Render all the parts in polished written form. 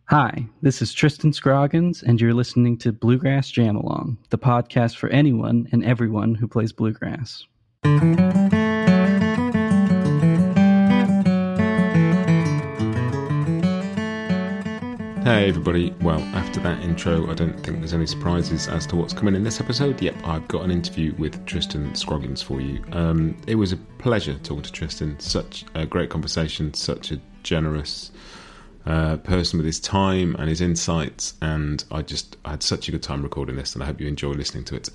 Hi, this is Tristan Scroggins, and you're listening to Bluegrass Jam Along, the podcast for anyone and everyone who plays bluegrass. Hey everybody, well after that intro I don't think there's any surprises as to what's coming in this episode. Yep, I've got an interview with Tristan Scroggins for you. It was a pleasure talking to Tristan, such a great conversation, such a generous person with his time and his insights, and I had such a good time recording this, and I hope you enjoy listening to it.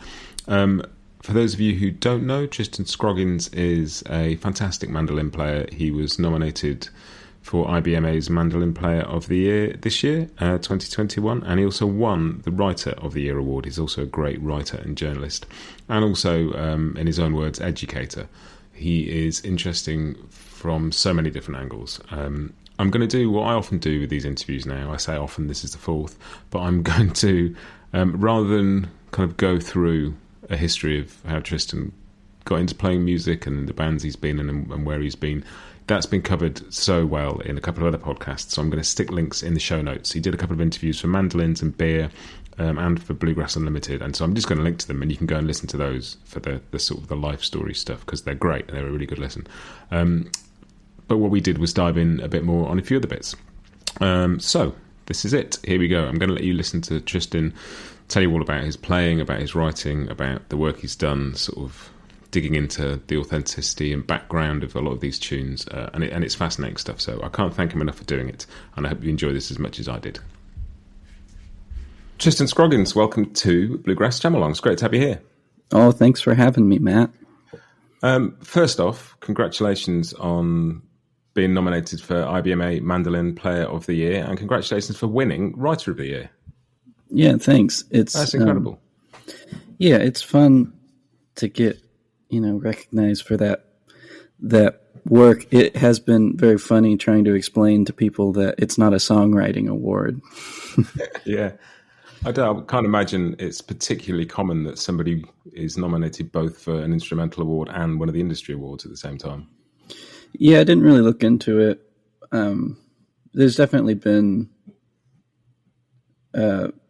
For those of you who don't know, Tristan Scroggins is a fantastic mandolin player. He was nominated for IBMA's Mandolin Player of the Year this year, 2021, and he also won the Writer of the Year award. He's also a great writer and journalist, and also, in his own words, educator. He is interesting from so many different angles. I'm going to do what I often do with these interviews now. I say often, this is the fourth, but I'm going to, rather than kind of go through a history of how Tristan got into playing music and the bands he's been in and where he's been, that's been covered so well in a couple of other podcasts, so I'm going to stick links in the show notes. He did a couple of interviews for Mandolins and Beer, and for Bluegrass Unlimited, and so I'm just going to link to them, and you can go and listen to those for the sort of the life story stuff, because they're great and they're a really good listen. But what we did was dive in a bit more on a few other bits. So this is it. Here we go. I'm going to let you listen to Tristan tell you all about his playing, about his writing, about the work he's done, sort of digging into the authenticity and background of a lot of these tunes, and it's fascinating stuff. So I can't thank him enough for doing it, and I hope you enjoy this as much as I did. Tristan Scroggins, welcome to Bluegrass Jam Along. It's great to have you here. Oh, thanks for having me, Matt. First off, congratulations on being nominated for IBMA Mandolin Player of the Year, and congratulations for winning Writer of the Year. Yeah, thanks. That's incredible. Yeah, it's fun to get recognized for that work. It has been very funny trying to explain to people that it's not a songwriting award. Yeah. I can't imagine it's particularly common that somebody is nominated both for an instrumental award and one of the industry awards at the same time. Yeah, I didn't really look into it. There's definitely been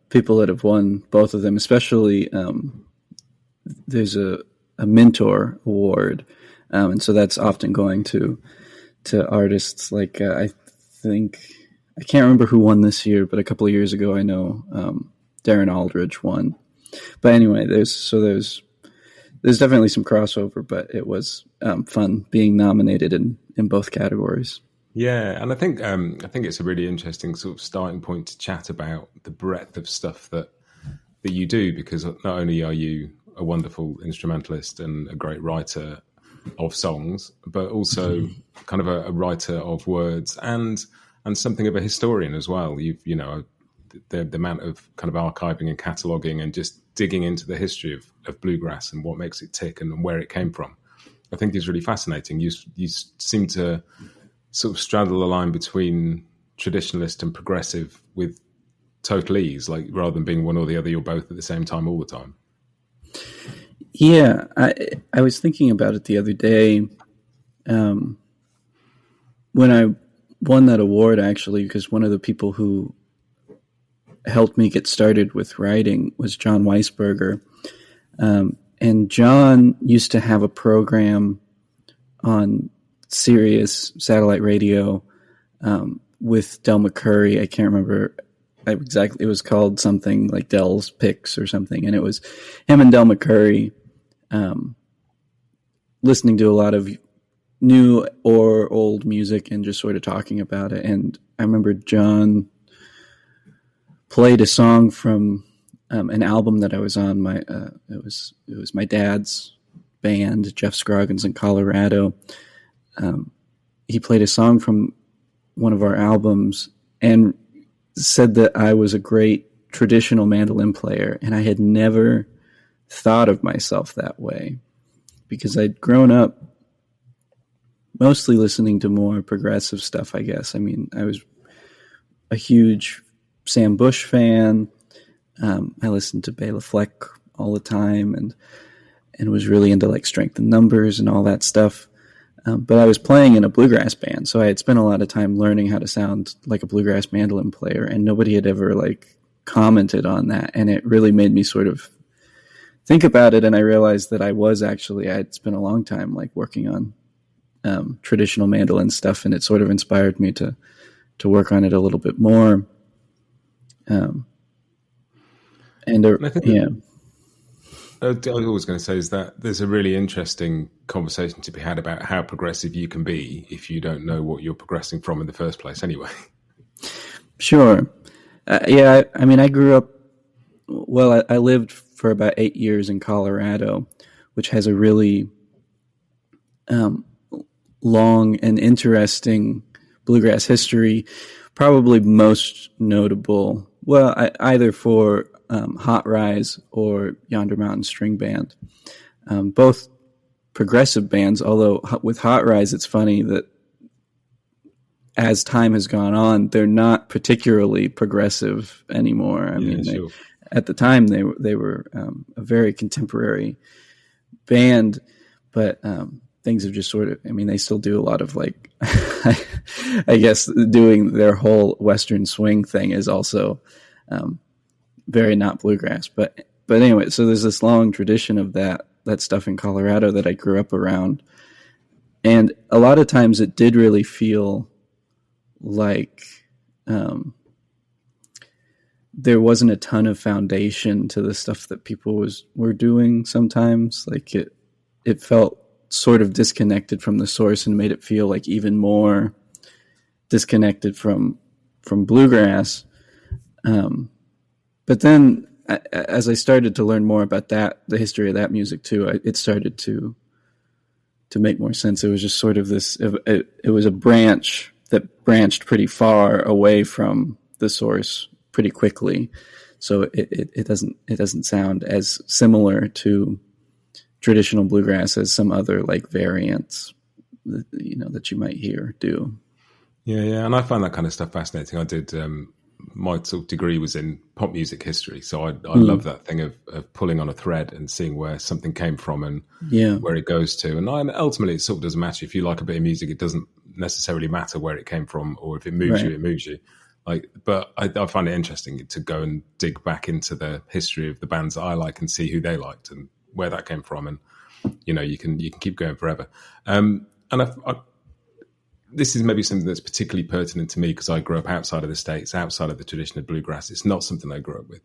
people that have won both of them, especially there's a mentor award, and so that's often going to artists like I can't remember who won this year, but a couple of years ago I know Darren Aldridge won. But anyway, there's definitely some crossover, but it was fun being nominated in both categories. Yeah, and I think it's a really interesting sort of starting point to chat about the breadth of stuff that you do, because not only are you a wonderful instrumentalist and a great writer of songs, but also kind of a writer of words and something of a historian as well. The amount of kind of archiving and cataloguing and just digging into the history of bluegrass and what makes it tick and where it came from, I think is really fascinating. You seem to sort of straddle the line between traditionalist and progressive with total ease, like rather than being one or the other, you're both at the same time all the time. Yeah, I was thinking about it the other day when I won that award, actually, because one of the people who helped me get started with writing was John Weisberger. And John used to have a program on Sirius satellite radio with Del McCurry. I can't remember exactly. It was called something like Del's Picks or something. And it was him and Del McCurry listening to a lot of new or old music and just sort of talking about it. And I remember John played a song from an album that I was on. It was my dad's band, Jeff Scroggins in Colorado. He played a song from one of our albums and said that I was a great traditional mandolin player, and I had never thought of myself that way because I'd grown up mostly listening to more progressive stuff, I guess. I mean, I was a huge Sam Bush fan. I listened to Bela Fleck all the time and was really into like Strength in Numbers and all that stuff. But I was playing in a bluegrass band, so I had spent a lot of time learning how to sound like a bluegrass mandolin player, and nobody had ever commented on that, and it really made me sort of think about it. And I realized that I'd spent a long time working on traditional mandolin stuff, and it sort of inspired me to work on it a little bit more. I think I was always going to say is that there's a really interesting conversation to be had about how progressive you can be if you don't know what you're progressing from in the first place anyway. Sure. I grew up, I lived for about 8 years in Colorado, which has a really long and interesting bluegrass history, probably most notable, either for Hot Rise or Yonder Mountain String Band. Both progressive bands, although with Hot Rise, it's funny that as time has gone on, they're not particularly progressive anymore. At the time, they were a very contemporary band, but things have just sort of, they still do a lot of I guess doing their whole Western swing thing is also very not bluegrass. But anyway, so there's this long tradition of that stuff in Colorado that I grew up around. And a lot of times it did really feel like there wasn't a ton of foundation to the stuff that people were doing sometimes. It felt sort of disconnected from the source and made it feel like even more disconnected from bluegrass. But then as I started to learn more about the history of that music too, it started to make more sense. It was just sort of it was a branch that branched pretty far away from the source pretty quickly. So it doesn't sound as similar to traditional bluegrass as some other variants that you might hear do. Yeah, and I find that kind of stuff fascinating. I did my sort of degree was in pop music history, so I love that thing of pulling on a thread and seeing where something came from and where it goes to. And ultimately, it sort of doesn't matter if you like a bit of music; it doesn't necessarily matter where it came from, or if it moves you, it moves you. But I find it interesting to go and dig back into the history of the bands that I like and see who they liked and where that came from. And you can keep going forever. And this is maybe something that's particularly pertinent to me because I grew up outside of the States, outside of the tradition of bluegrass. It's not something I grew up with.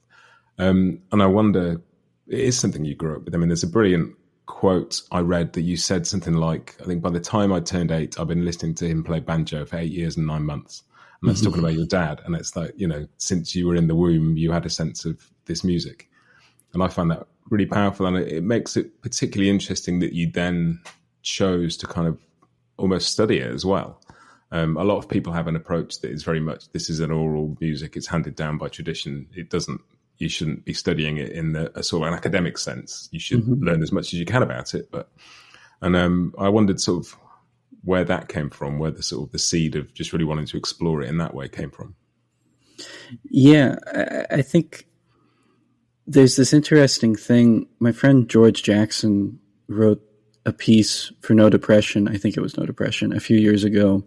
And I wonder, it is something you grew up with. There's a brilliant quote I read that you said something like, I think by the time I turned 8, I've been listening to him play banjo for 8 years and 9 months. And that's talking about your dad. And it's since you were in the womb, you had a sense of this music. And I find that really powerful. And it makes it particularly interesting that you then chose to kind of almost study it as well. A lot of people have an approach that is very much, this is an oral music, it's handed down by tradition. You shouldn't be studying it in a sort of an academic sense. You should learn as much as you can about it. I wondered sort of where that came from, where the sort of the seed of just really wanting to explore it in that way came from. Yeah, I think there's this interesting thing. My friend George Jackson wrote a piece for No Depression, I think it was No Depression, a few years ago,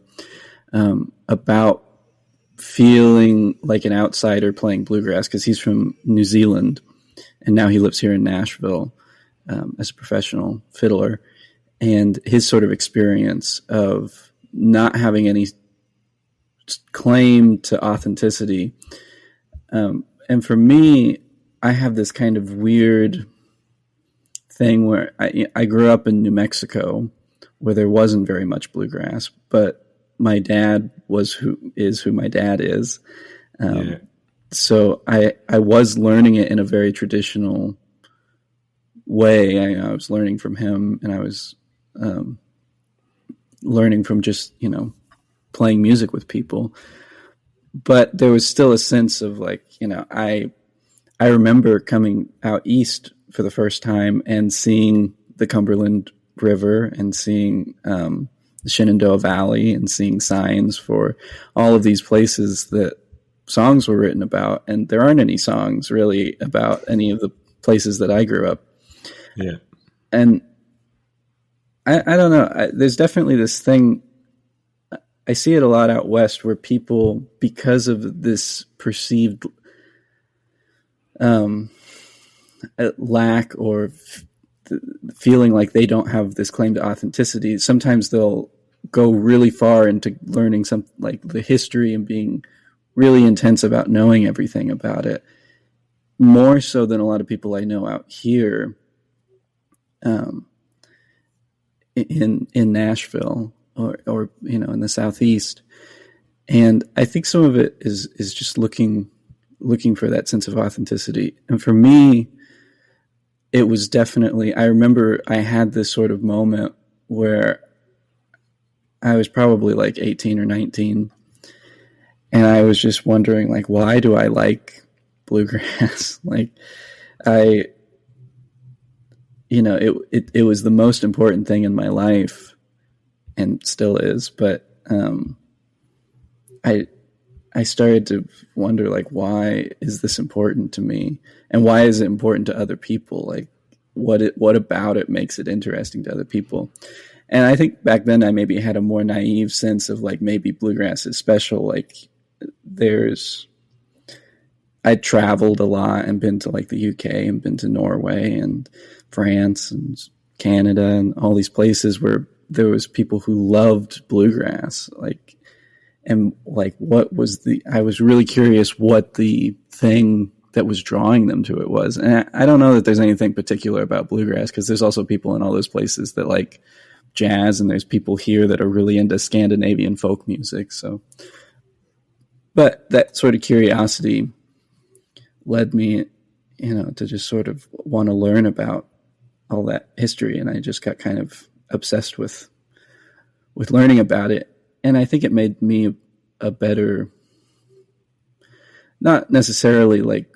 about feeling like an outsider playing bluegrass because he's from New Zealand and now he lives here in Nashville as a professional fiddler, and his sort of experience of not having any claim to authenticity. And for me, I have this kind of weird thing where I grew up in New Mexico where there wasn't very much bluegrass, but my dad was who my dad is. So I was learning it in a very traditional way. I was learning from him, and I was learning from just, playing music with people. But there was still a sense of I remember coming out east for the first time and seeing the Cumberland River and seeing the Shenandoah Valley and seeing signs for all of these places that songs were written about. And there aren't any songs really about any of the places that I grew up. Yeah. And I don't know. There's definitely this thing. I see it a lot out west where people, because of this perceived lack or feeling like they don't have this claim to authenticity, sometimes they'll go really far into learning some like the history and being really intense about knowing everything about it, more so than a lot of people I know out here in Nashville or in the Southeast. And I think some of it is just looking for that sense of authenticity. And for me, it was definitely, I remember I had this sort of moment where I was probably like 18 or 19, and I was just wondering, like, why do I like bluegrass? Like, it was the most important thing in my life, and still is. But I started to wonder, like, why is this important to me, and why is it important to other people? Like, what about it makes it interesting to other people? And I think back then I maybe had a more naive sense of like maybe bluegrass is special. Like, I traveled a lot and been to like the UK and been to Norway and France and Canada and all these places where there was people who loved bluegrass. I was really curious what the thing that was drawing them to it was. And I don't know that there's anything particular about bluegrass, because there's also people in all those places that like jazz, and there's people here that are really into Scandinavian folk music. So, but that sort of curiosity led me, to just sort of want to learn about all that history. And I just got kind of obsessed with learning about it. And I think it made me a better, not necessarily like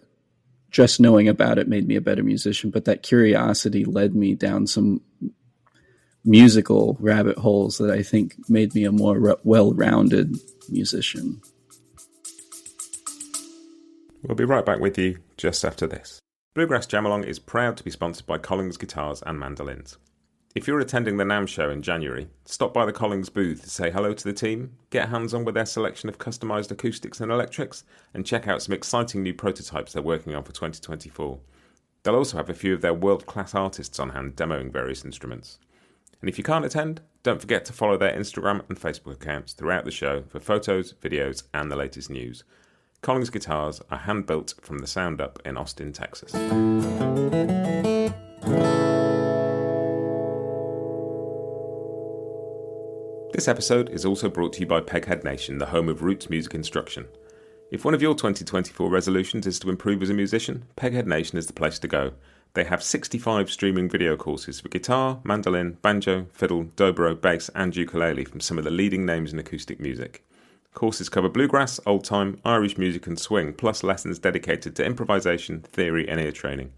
just knowing about it made me a better musician, but that curiosity led me down some musical rabbit holes that I think made me a more well-rounded musician. We'll be right back with you just after this. Bluegrass Jam Along is proud to be sponsored by Collings Guitars and Mandolins. If you're attending the NAMM show in January, stop by the Collings booth to say hello to the team, get hands-on with their selection of customised acoustics and electrics, and check out some exciting new prototypes they're working on for 2024. They'll also have a few of their world-class artists on hand demoing various instruments. And if you can't attend, don't forget to follow their Instagram and Facebook accounts throughout the show for photos, videos, and the latest news. Collings Guitars are hand-built from the Sound Up in Austin, Texas. This episode is also brought to you by Peghead Nation, the home of roots music instruction. If one of your 2024 resolutions is to improve as a musician, Peghead Nation is the place to go. They have 65 streaming video courses for guitar, mandolin, banjo, fiddle, dobro, bass and ukulele from some of the leading names in acoustic music. Courses cover bluegrass, old time, Irish music and swing, plus lessons dedicated to improvisation, theory and ear training.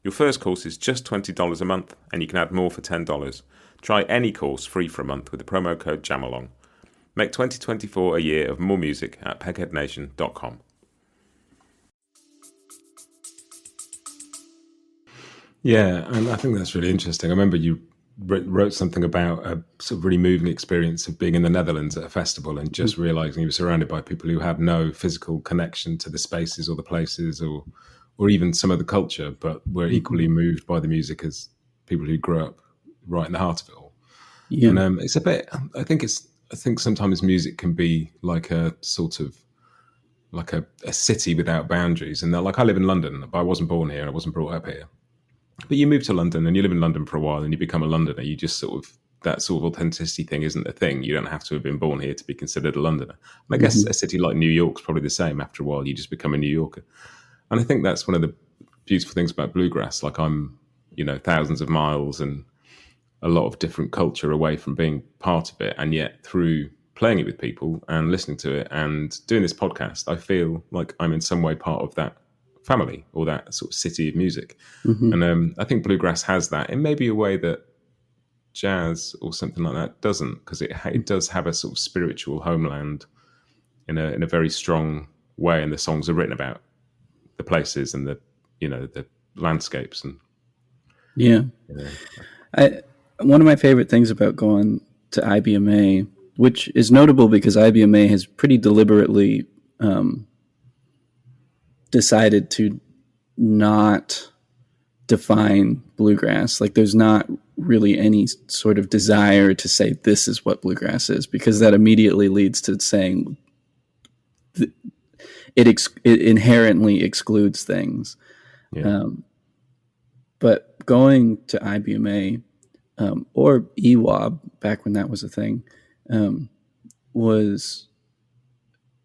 Your first course is just $20 a month, and you can add more for $10. Try any course free for a month with the promo code JAMALONG. Make 2024 a year of more music at pegheadnation.com. Yeah, and I think that's really interesting. I remember you wrote something about a sort of really moving experience of being in the Netherlands at a festival and just realising you were surrounded by people who had no physical connection to the spaces or the places or even some of the culture, but were equally moved by the music as people who grew up right in the heart of it all. Yeah. And it's a bit, I think sometimes music can be like a sort of like a city without boundaries. And like, I live in London, but I wasn't born here and I wasn't brought up here. But you move to London and you live in London for a while and you become a Londoner. You just sort of, that sort of authenticity thing isn't a thing. You don't have to have been born here to be considered a Londoner. And I guess a city like New York's probably the same. After a while, you just become a New Yorker. And I think that's one of the beautiful things about bluegrass. Like, I'm, thousands of miles and a lot of different culture away from being part of it. And yet through playing it with people and listening to it and doing this podcast, I feel like I'm in some way part of that family or that sort of city of music. And I think bluegrass has that in maybe a way that jazz or something like that doesn't, because it does have a sort of spiritual homeland in a very strong way, and the songs are written about the places and the landscapes and one of my favorite things about going to IBMA, which is notable because IBMA has pretty deliberately um, decided to not define bluegrass. Like, there's not really any sort of desire to say this is what bluegrass is, because that immediately leads to saying it inherently excludes things. Yeah. But going to IBMA or EWAB back when that was a thing was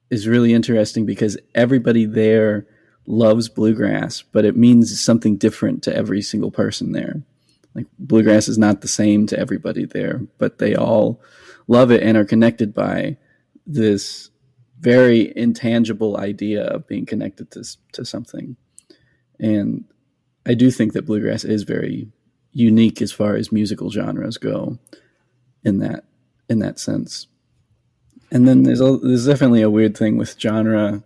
is really interesting because everybody there loves bluegrass, but it means something different to every single person there. Like, bluegrass is not the same to everybody there, but they all love it and are connected by this very intangible idea of being connected to something. And I do think that bluegrass is very unique as far as musical genres go in that sense. And then there's definitely a weird thing with genre.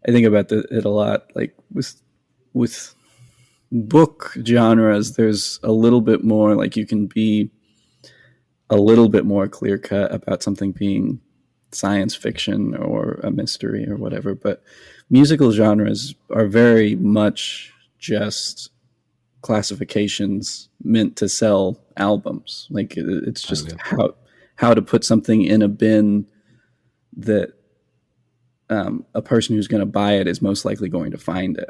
I think about it a lot. Like with book genres, there's a little bit more, like, you can be a little bit more clear cut about something being science fiction or a mystery or whatever. But musical genres are very much just classifications meant to sell albums. Like, it's just how to put something in a bin that a person who's going to buy it is most likely going to find it.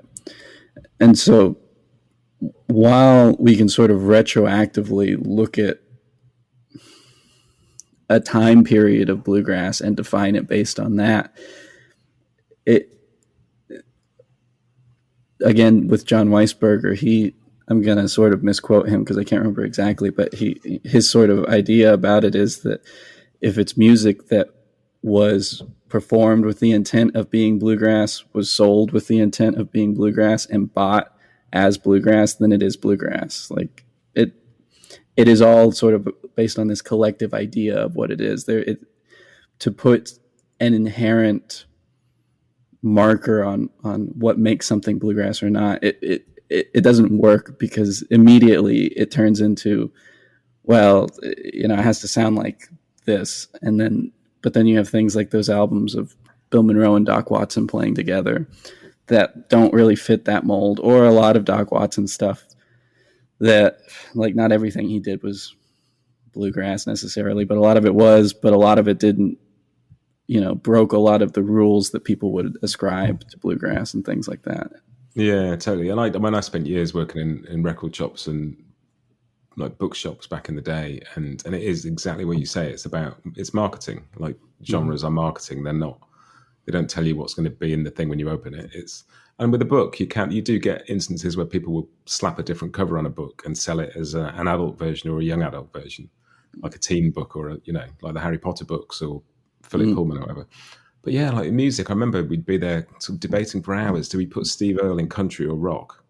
And so while we can sort of retroactively look at a time period of bluegrass and define it based on that, it again with John Weisberger, I'm going to sort of misquote him because I can't remember exactly, but his sort of idea about it is that if it's music that was performed with the intent of being bluegrass, was sold with the intent of being bluegrass, and bought as bluegrass, then it is bluegrass. Like, it is all sort of based on this collective idea of what it is. To put an inherent marker on what makes something bluegrass or not, it doesn't work, because immediately it turns into, well, it has to sound like this, but then you have things like those albums of Bill Monroe and Doc Watson playing together that don't really fit that mold, or a lot of Doc Watson stuff that, like, not everything he did was bluegrass necessarily, but a lot of it was, but a lot of it didn't, broke a lot of the rules that people would ascribe to bluegrass and things like that. Yeah, totally. And I spent years working in record shops and like bookshops back in the day, and it is exactly what you say. It's marketing. Like, genres are marketing. They don't tell you what's going to be in the thing when you open it. And with a book, you do get instances where people will slap a different cover on a book and sell it as an adult version or a young adult version, like a teen book or like the Harry Potter books or Philip Pullman or whatever. But yeah, like music, I remember we'd be there sort of debating for hours. Do we put Steve Earle in country or rock?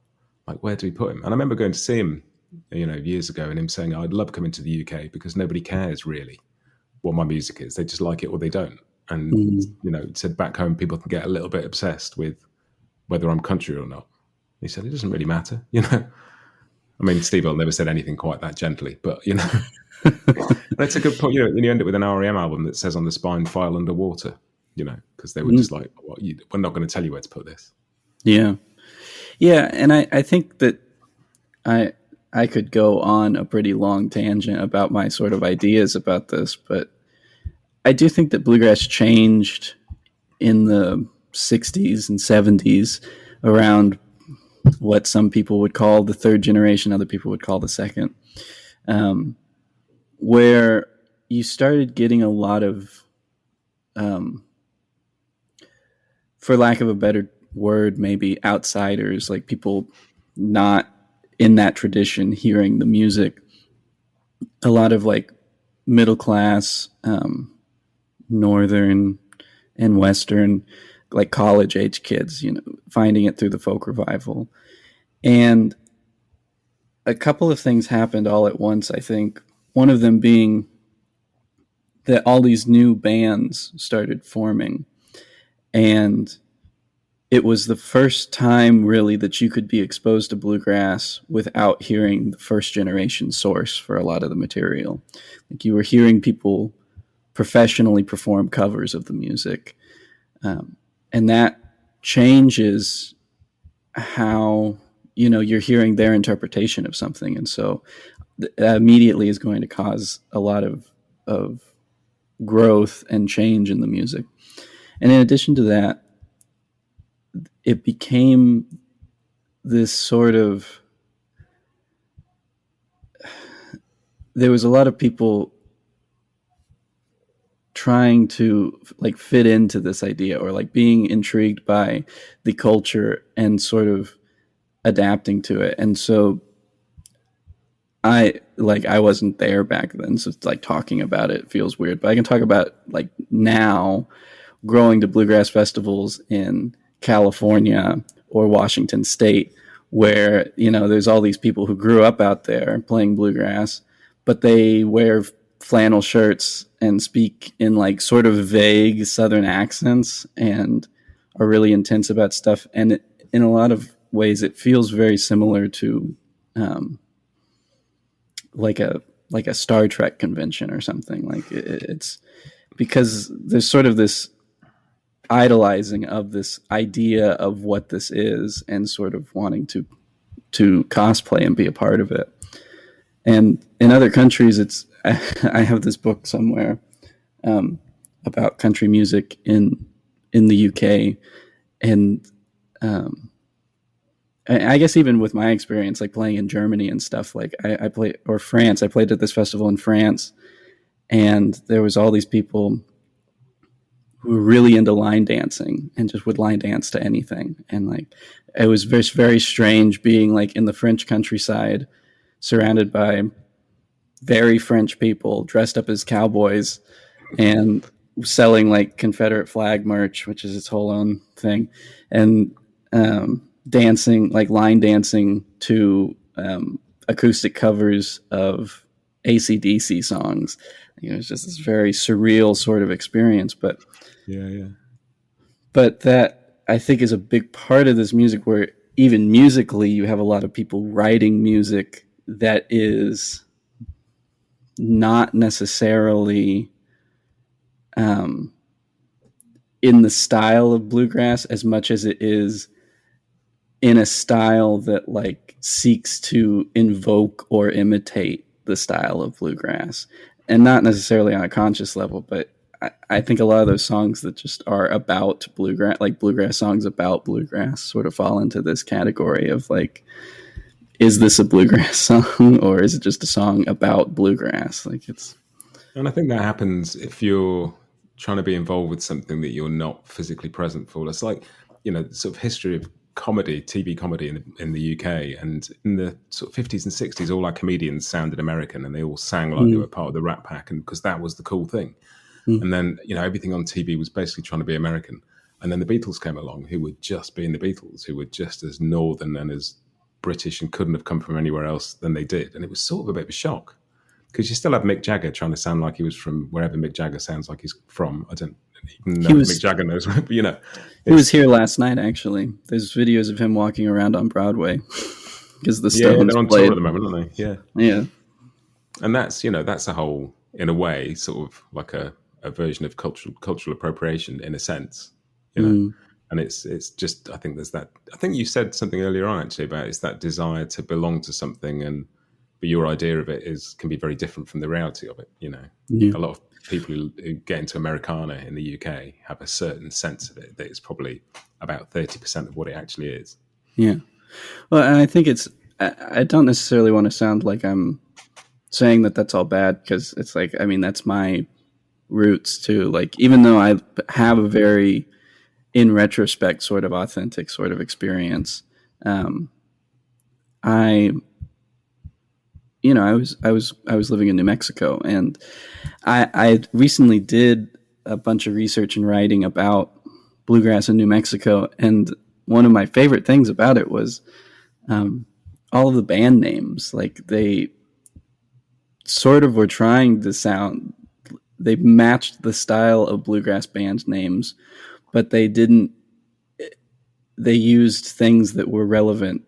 Like, where do we put him? And I remember going to see him, years ago, and him saying, I'd love coming to the UK because nobody cares really what my music is. They just like it or they don't. And, said back home, people can get a little bit obsessed with whether I'm country or not. He said, it doesn't really matter, I mean, Steve Earle never said anything quite that gently, but, that's a good point. You end up with an R.E.M. album that says on the spine, "File Underwater," because they were just like, we're not going to tell you where to put this. Yeah. Yeah. And I think that I could go on a pretty long tangent about my sort of ideas about this, but I do think that bluegrass changed in the 60s and 70s around what some people would call the third generation, other people would call the second, where you started getting a lot of, for lack of a better word, maybe outsiders, like people not in that tradition hearing the music. A lot of like middle class, northern and western, like college age kids, finding it through the folk revival. And a couple of things happened all at once, I think. One of them being that all these new bands started forming, and it was the first time really that you could be exposed to bluegrass without hearing the first generation source for a lot of the material. Like you were hearing people professionally perform covers of the music. And that changes how, you're hearing their interpretation of something. And so that immediately is going to cause a lot of growth and change in the music. And in addition to that, it became this sort of, there was a lot of people trying to like fit into this idea, or like being intrigued by the culture and sort of adapting to it. And so I wasn't there back then, so it's like talking about it feels weird, but I can talk about like now growing to bluegrass festivals in California or Washington State, where, there's all these people who grew up out there playing bluegrass, but they wear flannel shirts and speak in like sort of vague Southern accents and are really intense about stuff. And in a lot of ways, it feels very similar to like a Star Trek convention or something. Like it's because there's sort of this idolizing of this idea of what this is, and sort of wanting to cosplay and be a part of it. And in other countries, I have this book somewhere about country music in the UK, and I guess even with my experience, like playing in Germany and stuff, like I played, or France, I played at this festival in France, and there was all these people who were really into line dancing and just would line dance to anything. And like, it was very, very strange being like in the French countryside, surrounded by very French people dressed up as cowboys and selling like Confederate flag merch, which is its whole own thing, and dancing, like line dancing to acoustic covers of AC/DC songs. It was just this very surreal sort of experience. But but that, I think, is a big part of this music, where even musically you have a lot of people writing music that is not necessarily in the style of bluegrass as much as it is in a style that like seeks to invoke or imitate the style of bluegrass, and not necessarily on a conscious level. But I think a lot of those songs that just are about bluegrass, like bluegrass songs about bluegrass, sort of fall into this category of like, is this a bluegrass song or is it just a song about bluegrass? Like it's, and I think that happens if you're trying to be involved with something that you're not physically present for. It's like, sort of history of comedy, TV comedy in the UK, and in the sort of 50s and 60s, all our comedians sounded American, and they all sang like they were part of the Rat Pack, and because that was the cool thing. And then, everything on TV was basically trying to be American. And then the Beatles came along, who were just being the Beatles, who were just as northern and as British and couldn't have come from anywhere else than they did. And it was sort of a bit of a shock, because you still have Mick Jagger trying to sound like he was from wherever Mick Jagger sounds like he's from. I don't even know if Mick Jagger knows, but he was here last night, actually. There's videos of him walking around on Broadway because the Stones they're on played. tour at the moment, aren't they? Yeah. And that's, that's a whole, in a way, sort of like a version of cultural appropriation in a sense, And it's just, I think there's that. I think you said something earlier on actually about it's that desire to belong to something, but your idea of it can be very different from the reality of it. A lot of people who get into Americana in the UK have a certain sense of it that it's probably about 30% of what it actually is. Yeah. Well, and I think I don't necessarily want to sound like I'm saying that that's all bad, because it's like, I mean, that's my roots too. Like, even though I have a very, in retrospect, sort of authentic sort of experience, I was living in New Mexico, and I recently did a bunch of research and writing about bluegrass in New Mexico, and one of my favorite things about it was all of the band names. Like, they sort of were trying to sound, they matched the style of bluegrass band names, but they didn't they used things that were relevant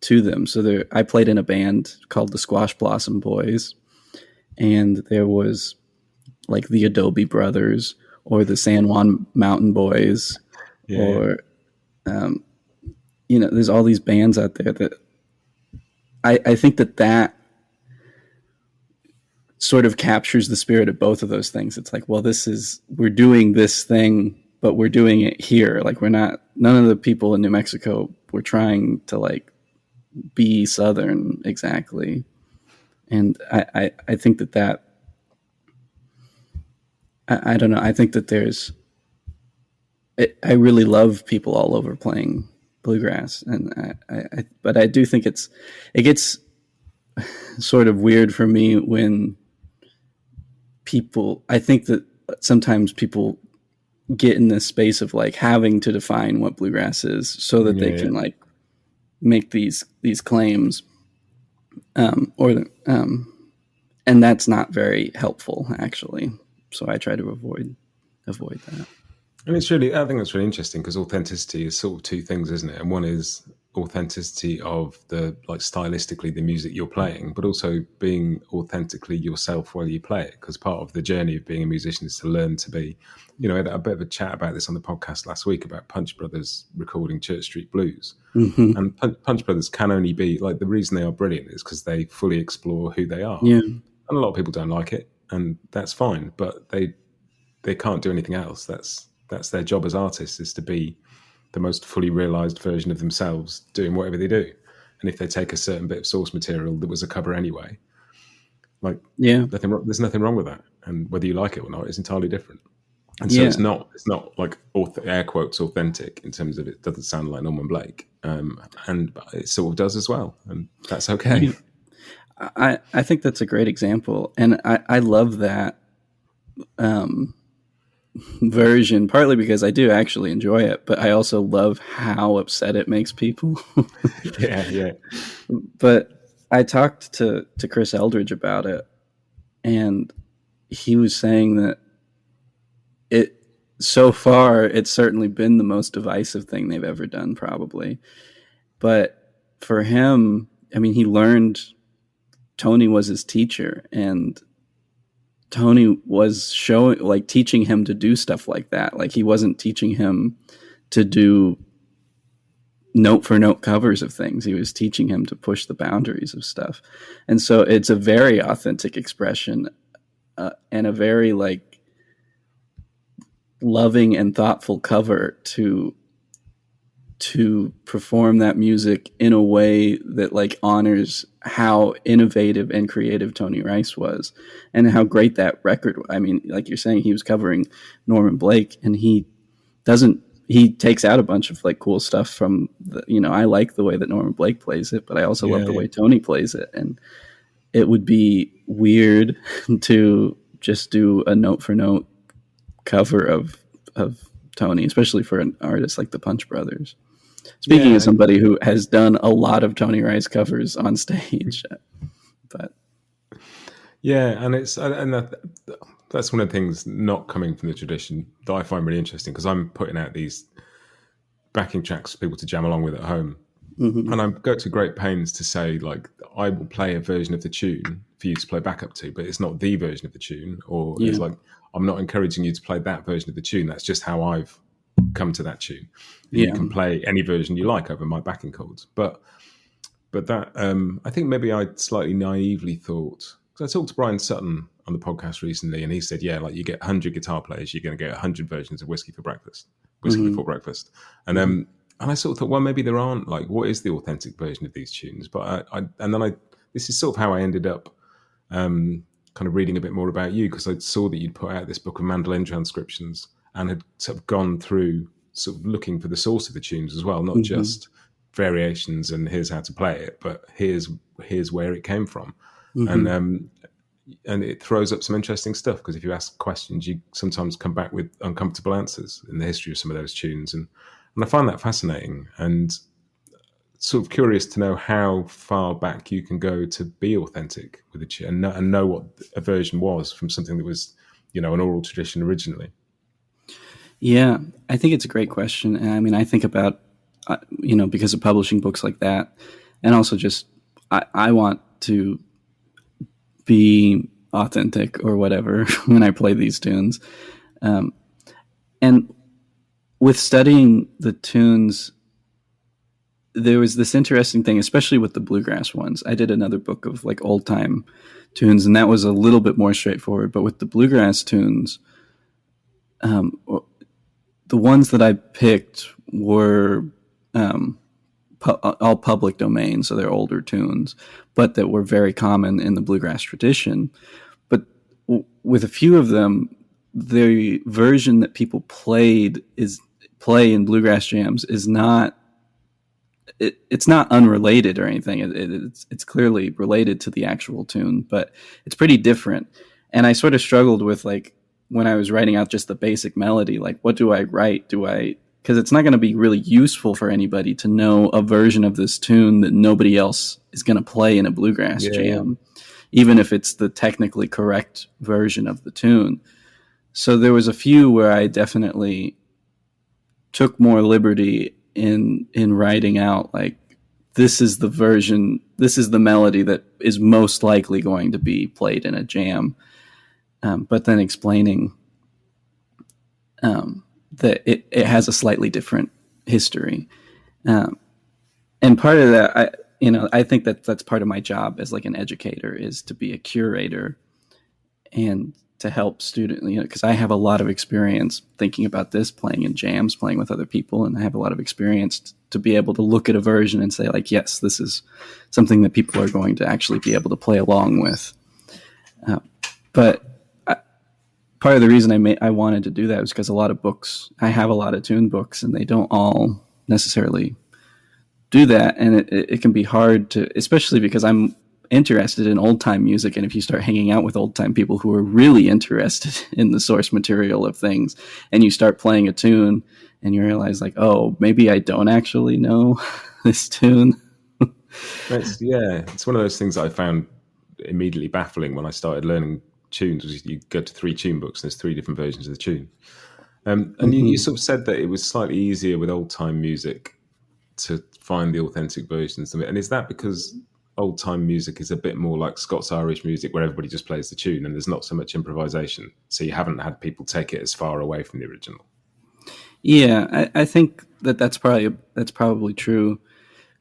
to them. So I played in a band called the Squash Blossom Boys, and there was like the Adobe Brothers or the San Juan Mountain Boys, Yeah, or there's all these bands out there that I think that sort of captures the spirit of both of those things. It's like, well, we're doing this thing, but we're doing it here. Like none of the people in New Mexico were trying to like be Southern exactly. And I think that I don't know. I think that I really love people all over playing bluegrass, and but I do think it gets sort of weird for me when I think that sometimes people get in this space of like having to define what bluegrass is so that they can like make these claims, and that's not very helpful actually. So I try to avoid that. And I think that's really interesting because authenticity is sort of two things, isn't it? And one is authenticity of stylistically the music you're playing, but also being authentically yourself while you play it. Because part of the journey of being a musician is to learn to be, I had a bit of a chat about this on the podcast last week about Punch Brothers recording Church Street Blues. Mm-hmm. And Punch Brothers can only be like, the reason they are brilliant is because they fully explore who they are. Yeah. And a lot of people don't like it, and that's fine, but they can't do anything else. That's their job as artists, is to be the most fully realized version of themselves doing whatever they do. And if they take a certain bit of source material that was a cover anyway, there's nothing wrong with that. And whether you like it or not is entirely different. And so it's not like air quotes authentic in terms of it doesn't sound like Norman Blake. And it sort of does as well. And that's okay. I think that's a great example. And I love that version, partly because I do actually enjoy it, but I also love how upset it makes people. Yeah. But I talked to Chris Eldridge about it, and he was saying that so far it's certainly been the most divisive thing they've ever done, probably. But for him, I mean, he learned, Tony was his teacher, and Tony was teaching him to do stuff like that. Like, he wasn't teaching him to do note for note covers of things. He was teaching him to push the boundaries of stuff. And so it's a very authentic expression, and a very like loving and thoughtful cover to perform that music in a way that like honors how innovative and creative Tony Rice was, and how great that record. I mean, like you're saying, he was covering Norman Blake, and he takes out a bunch of like cool stuff from I like the way that Norman Blake plays it, but I also love the way Tony plays it. And it would be weird to just do a note for note cover of Tony, especially for an artist like the Punch Brothers. Speaking of somebody who has done a lot of Tony Rice covers on stage, but and that's one of the things not coming from the tradition that I find really interesting, because I'm putting out these backing tracks for people to jam along with at home, and I go to great pains to say, like, I will play a version of the tune for you to play backup to, but it's not the version of the tune, or it's like, I'm not encouraging you to play that version of the tune. That's just how I've come to that tune. You can play any version you like over my backing chords, but that I think maybe I slightly naively thought, because I talked to Bryan Sutton on the podcast recently, and he said, like, you get 100 guitar players, you're going to get 100 versions of Whiskey Before Breakfast, and I sort of thought, well, maybe there aren't, like, what is the authentic version of these tunes? But this is sort of how I ended up kind of reading a bit more about you, because I saw that you'd put out this book of mandolin transcriptions and had sort of gone through sort of looking for the source of the tunes as well, not just variations and here's how to play it, but here's where it came from. And it throws up some interesting stuff, because if you ask questions, you sometimes come back with uncomfortable answers in the history of some of those tunes. And I find that fascinating, and sort of curious to know how far back you can go to be authentic with a tune and know what a version was from something that was, an oral tradition originally. Yeah, I think it's a great question. And I mean, I think about because of publishing books like that. And also just, I want to be authentic or whatever when I play these tunes. And with studying the tunes, there was this interesting thing, especially with the bluegrass ones. I did another book of like old time tunes, and that was a little bit more straightforward. But with the bluegrass tunes, the ones that I picked were all public domain, so they're older tunes, but that were very common in the bluegrass tradition. But with a few of them, the version that people play in bluegrass jams is not. It's not unrelated or anything. It's clearly related to the actual tune, but it's pretty different. And I sort of struggled with, like, when I was writing out just the basic melody, like, what do I write? Because it's not going to be really useful for anybody to know a version of this tune that nobody else is going to play in a bluegrass jam, even if it's the technically correct version of the tune. So there was a few where I definitely took more liberty in writing out, like, this is the version, this is the melody that is most likely going to be played in a jam, but then explaining that it has a slightly different history, and part of that, I think that's part of my job as like an educator, is to be a curator and to help students, because I have a lot of experience thinking about this, playing in jams, playing with other people, and I have a lot of experience to be able to look at a version and say, like, yes, this is something that people are going to actually be able to play along with. But part of the reason I wanted to do that was because I have a lot of tune books, and they don't all necessarily do that, and it can be hard to, especially because I'm interested in old time music, and if you start hanging out with old time people who are really interested in the source material of things, and you start playing a tune and you realize, like, oh, maybe I don't actually know this tune. It's one of those things that I found immediately baffling when I started learning tunes. Was you go to 3 tune books and there's 3 different versions of the tune, and you sort of said that it was slightly easier with old time music to find the authentic versions of it. And is that because old time music is a bit more like Scots Irish music, where everybody just plays the tune and there's not so much improvisation, so you haven't had people take it as far away from the original? Yeah, I think that's probably true.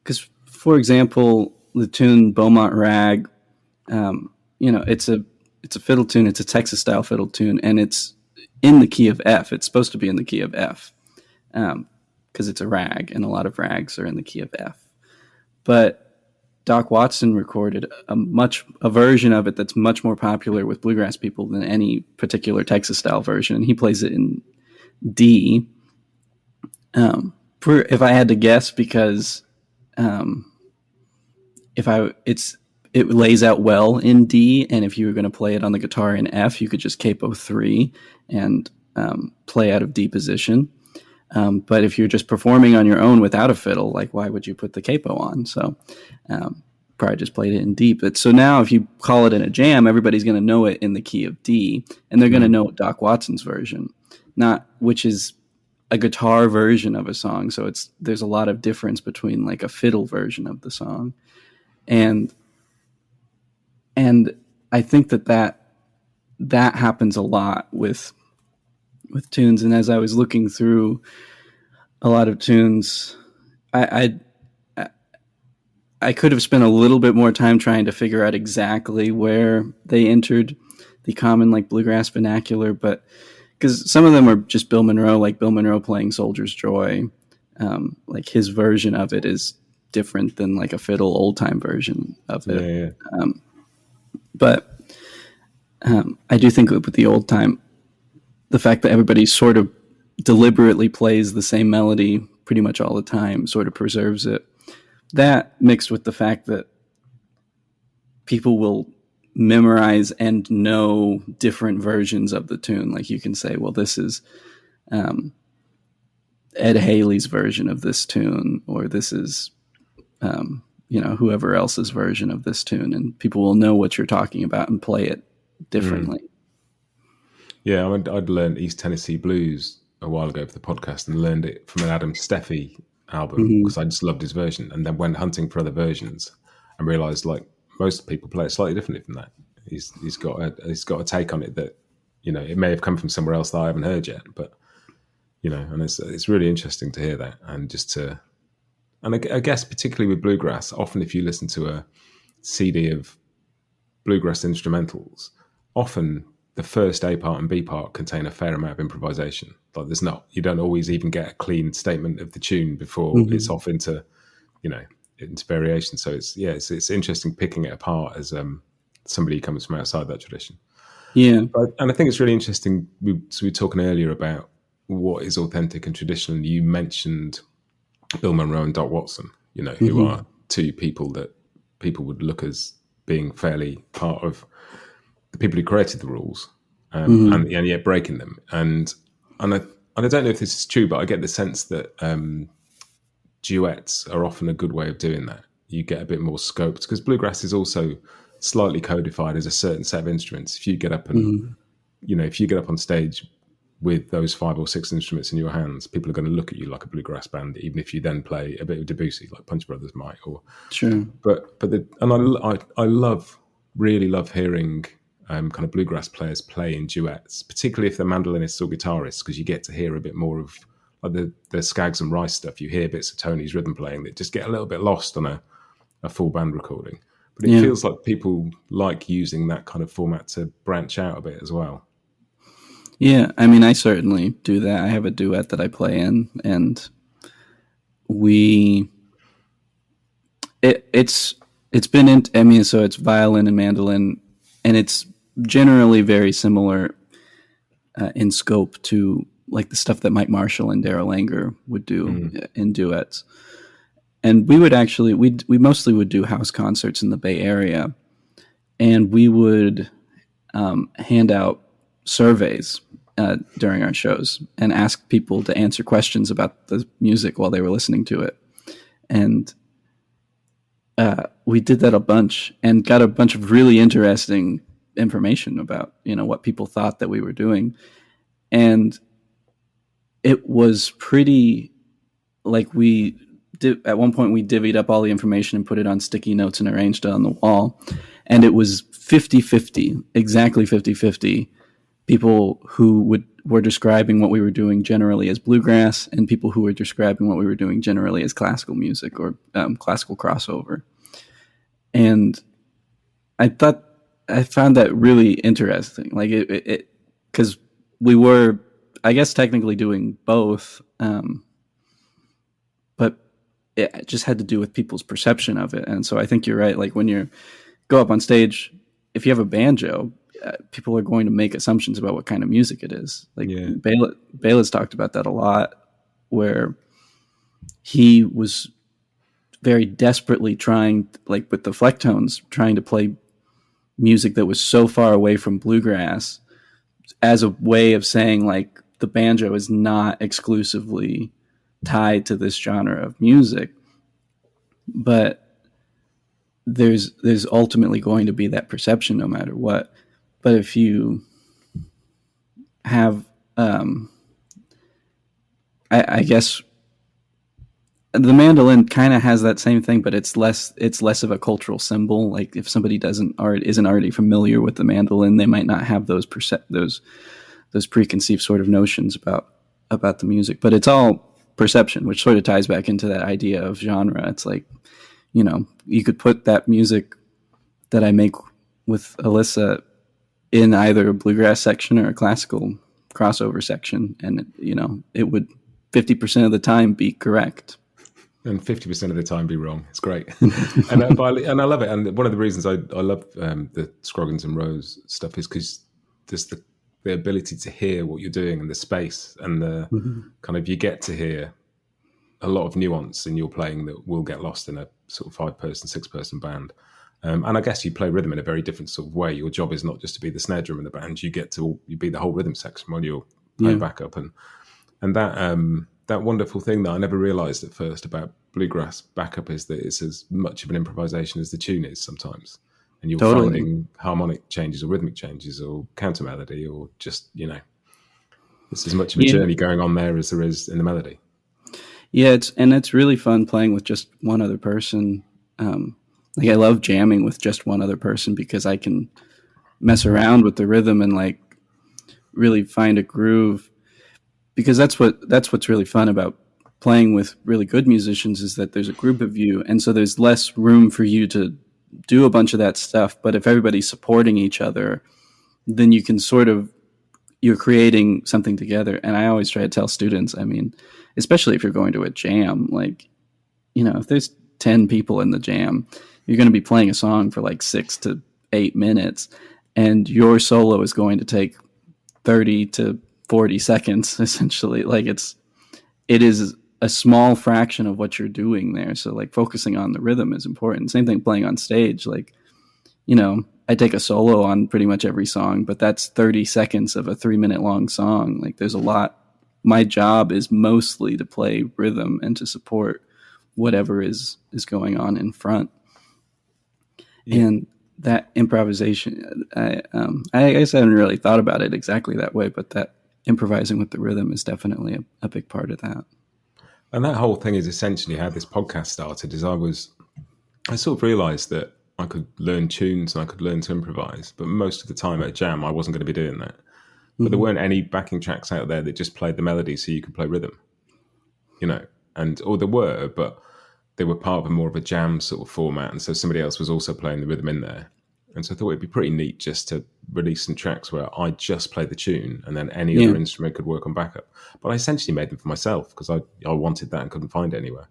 Because, for example, the tune Beaumont Rag, it's a fiddle tune. It's a Texas style fiddle tune, and it's in the key of F. It's supposed to be in the key of F, because it's a rag, and a lot of rags are in the key of F. But Doc Watson recorded a version of it that's much more popular with bluegrass people than any particular Texas style version. He plays it in D. If I had to guess, because it lays out well in D, and if you were going to play it on the guitar in F, you could just capo 3 and play out of D position. But if you're just performing on your own without a fiddle, like, why would you put the capo on? So probably just played it in D. But so now if you call it in a jam, everybody's going to know it in the key of D, and they're going to know Doc Watson's version, which is a guitar version of a song. So there's a lot of difference between like a fiddle version of the song. And I think that happens a lot with tunes. And as I was looking through a lot of tunes, I could have spent a little bit more time trying to figure out exactly where they entered the common, like, bluegrass vernacular, but because some of them are just Bill Monroe, like Bill Monroe playing Soldier's Joy, like his version of it is different than like a fiddle old time version of it. Yeah. But I do think with the old time, the fact that everybody sort of deliberately plays the same melody pretty much all the time sort of preserves it. That, mixed with the fact that people will memorize and know different versions of the tune. Like, you can say, well, this is Ed Haley's version of this tune, or this is whoever else's version of this tune, and people will know what you're talking about and play it differently. Yeah, I'd learned East Tennessee Blues a while ago for the podcast, and learned it from an Adam Steffi album Mm-hmm. because I just loved his version, and then went hunting for other versions and realized like most people play it slightly differently from that. He's got a take on it that, you know, it may have come from somewhere else that I haven't heard yet, but you know, and it's really interesting to hear that, and just to, and I guess particularly with bluegrass, often if you listen to a CD of bluegrass instrumentals, often the first A part and B part contain a fair amount of improvisation. Like you don't always even get a clean statement of the tune before it's off into, you know, into variation. So it's interesting picking it apart as somebody who comes from outside that tradition. Yeah. And I think it's really interesting. We were talking earlier about what is authentic and traditional. You mentioned Bill Monroe and Doc Watson, you know, who are two people that people would look as being fairly part of the people who created the rules, and yet breaking them. And I don't know if this is true, but I get the sense that duets are often a good way of doing that. You get a bit more scoped because bluegrass is also slightly codified as a certain set of instruments. If you get up and if you get up on stage with those 5 or 6 instruments in your hands, people are going to look at you like a bluegrass band, even if you then play a bit of Debussy, like Punch Brothers might. Or Sure. I really love hearing kind of bluegrass players play in duets, particularly if they're mandolinists or guitarists, because you get to hear a bit more of like the Skaggs and Rice stuff. You hear bits of Tony's rhythm playing that just get a little bit lost on a full band recording. But it feels like people like using that kind of format to branch out a bit as well. Yeah, I mean, I certainly do that. I have a duet that I play in, and it's been in, I mean, so it's violin and mandolin, and it's generally very similar in scope to like the stuff that Mike Marshall and Darryl Anger would do in duets. And we would actually, we mostly would do house concerts in the Bay Area, and we would hand out surveys during our shows and ask people to answer questions about the music while they were listening to it. And we did that a bunch and got a bunch of really interesting information about, you know, what people thought that we were doing. And it was pretty, like at one point we divvied up all the information and put it on sticky notes and arranged it on the wall. And it was 50-50, exactly 50-50. People who were describing what we were doing generally as bluegrass, and people who were describing what we were doing generally as classical music or classical crossover. And I found that really interesting. Like it, because we were, I guess, technically doing both, but it just had to do with people's perception of it. And so I think you're right. Like when you go up on stage, if you have a banjo, people are going to make assumptions about what kind of music it is. Like Bayless talked about that a lot, where he was very desperately trying, like with the Flecktones, trying to play music that was so far away from bluegrass as a way of saying like the banjo is not exclusively tied to this genre of music, but there's ultimately going to be that perception no matter what. But if you have, I guess the mandolin kind of has that same thing, but it's less of a cultural symbol. Like if somebody isn't already familiar with the mandolin, they might not have those preconceived sort of notions about the music. But it's all perception, which sort of ties back into that idea of genre. It's like, you know, you could put that music that I make with Alyssa in either a bluegrass section or a classical crossover section, and you know, it would 50% of the time be correct and 50% of the time be wrong. It's great. and I love it. And one of the reasons I love the Scroggins and Rose stuff is because there's the ability to hear what you're doing and the space and the kind of, you get to hear a lot of nuance in your playing that will get lost in a sort of 5-person, 6-person band. And I guess you play rhythm in a very different sort of way. Your job is not just to be the snare drum in the band. You get to be the whole rhythm section while you're playing backup. And that wonderful thing that I never realised at first about bluegrass backup is that it's as much of an improvisation as the tune is sometimes. And you're finding harmonic changes or rhythmic changes or counter melody, or just, you know, it's as much of a journey going on there as there is in the melody. Yeah, it's really fun playing with just one other person. Like I love jamming with just one other person because I can mess around with the rhythm and like really find a groove. Because that's what's really fun about playing with really good musicians is that there's a group of you, and so there's less room for you to do a bunch of that stuff. But if everybody's supporting each other, then you can sort of you're creating something together. And I always try to tell students, I mean, especially if you're going to a jam, like, if there's 10 people in the jam, you're going to be playing a song for like 6 to 8 minutes, and your solo is going to take 30 to 40 seconds, essentially. Like it is a small fraction of what you're doing there. So like focusing on the rhythm is important. Same thing playing on stage. Like, I take a solo on pretty much every song, but that's 30 seconds of a 3-minute long song. Like there's a lot. My job is mostly to play rhythm and to support whatever is going on in front. Yeah. And that improvisation, I guess I haven't really thought about it exactly that way, but that improvising with the rhythm is definitely a big part of that. And that whole thing is essentially how this podcast started. I sort of realised that I could learn tunes and I could learn to improvise, but most of the time at a jam, I wasn't going to be doing that. But there weren't any backing tracks out there that just played the melody so you could play rhythm, or there were, but they were part of more of a jam sort of format. And so somebody else was also playing the rhythm in there. And so I thought it'd be pretty neat just to release some tracks where I just play the tune and then any other instrument could work on backup. But I essentially made them for myself because I wanted that and couldn't find it anywhere.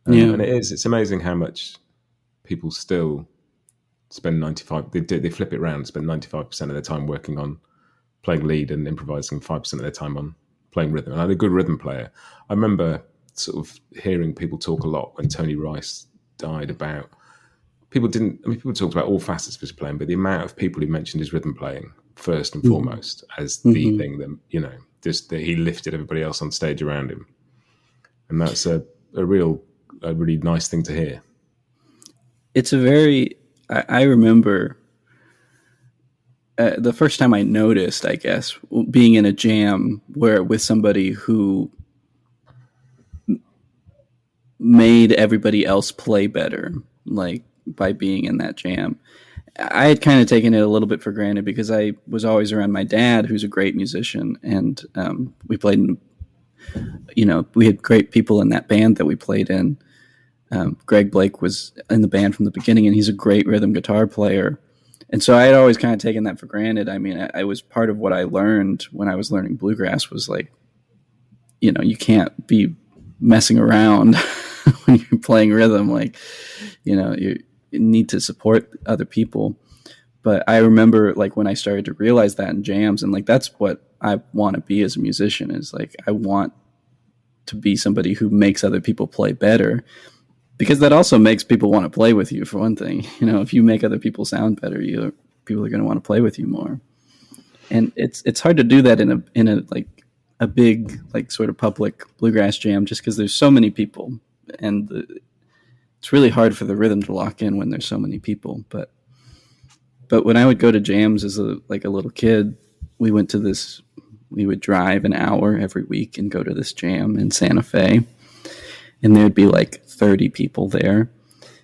And it's amazing how much people still spend 95, they flip it around, spend 95% of their time working on playing lead and improvising 5% of their time on playing rhythm. And I'm a good rhythm player. I remember sort of hearing people talk a lot when Tony Rice died about people talked about all facets of his playing, but the amount of people who mentioned his rhythm playing first and foremost as the thing that, just that he lifted everybody else on stage around him. And that's a really nice thing to hear. It's I remember the first time I noticed, I guess, being in a jam where with somebody who made everybody else play better, like by being in that jam. I had kind of taken it a little bit for granted because I was always around my dad, who's a great musician, and we played in, we had great people in that band that we played in. Greg Blake was in the band from the beginning, and he's a great rhythm guitar player. And so I had always kind of taken that for granted. I mean, I was part of what I learned when I was learning bluegrass was like, you can't be messing around when you're playing rhythm. Like, you need to support other people. But I remember like when I started to realize that in jams, and like that's what I want to be as a musician, is like I want to be somebody who makes other people play better, because that also makes people want to play with you, for one thing. If you make other people sound better, people are going to want to play with you more. And it's hard to do that in a like a big like sort of public bluegrass jam, just because there's so many people, and it's really hard for the rhythm to lock in when there's so many people. But when I would go to jams as a little kid, we would drive an hour every week and go to this jam in Santa Fe, and there'd be like 30 people there.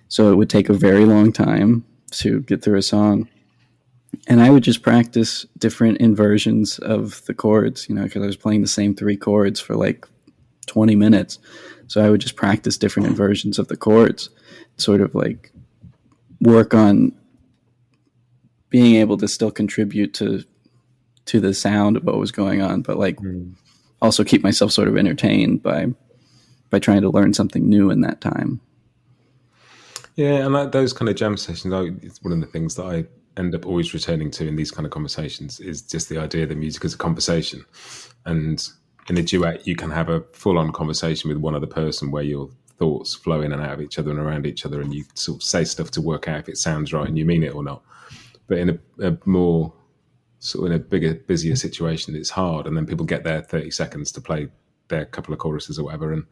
So it would take a very long time to get through a song. And I would just practice different inversions of the chords, because I was playing the same 3 chords for like 20 minutes. So I would just practice different inversions of the chords, sort of like work on being able to still contribute to the sound of what was going on, but like also keep myself sort of entertained by trying to learn something new in that time. Yeah, and those kind of jam sessions, it's one of the things that I end up always returning to in these kind of conversations is just the idea that music is a conversation. And in a duet, you can have a full-on conversation with one other person where your thoughts flow in and out of each other and around each other, and you sort of say stuff to work out if it sounds right and you mean it or not. But in a more sort of in a bigger, busier situation, it's hard. And then people get their 30 seconds to play their couple of choruses or whatever, and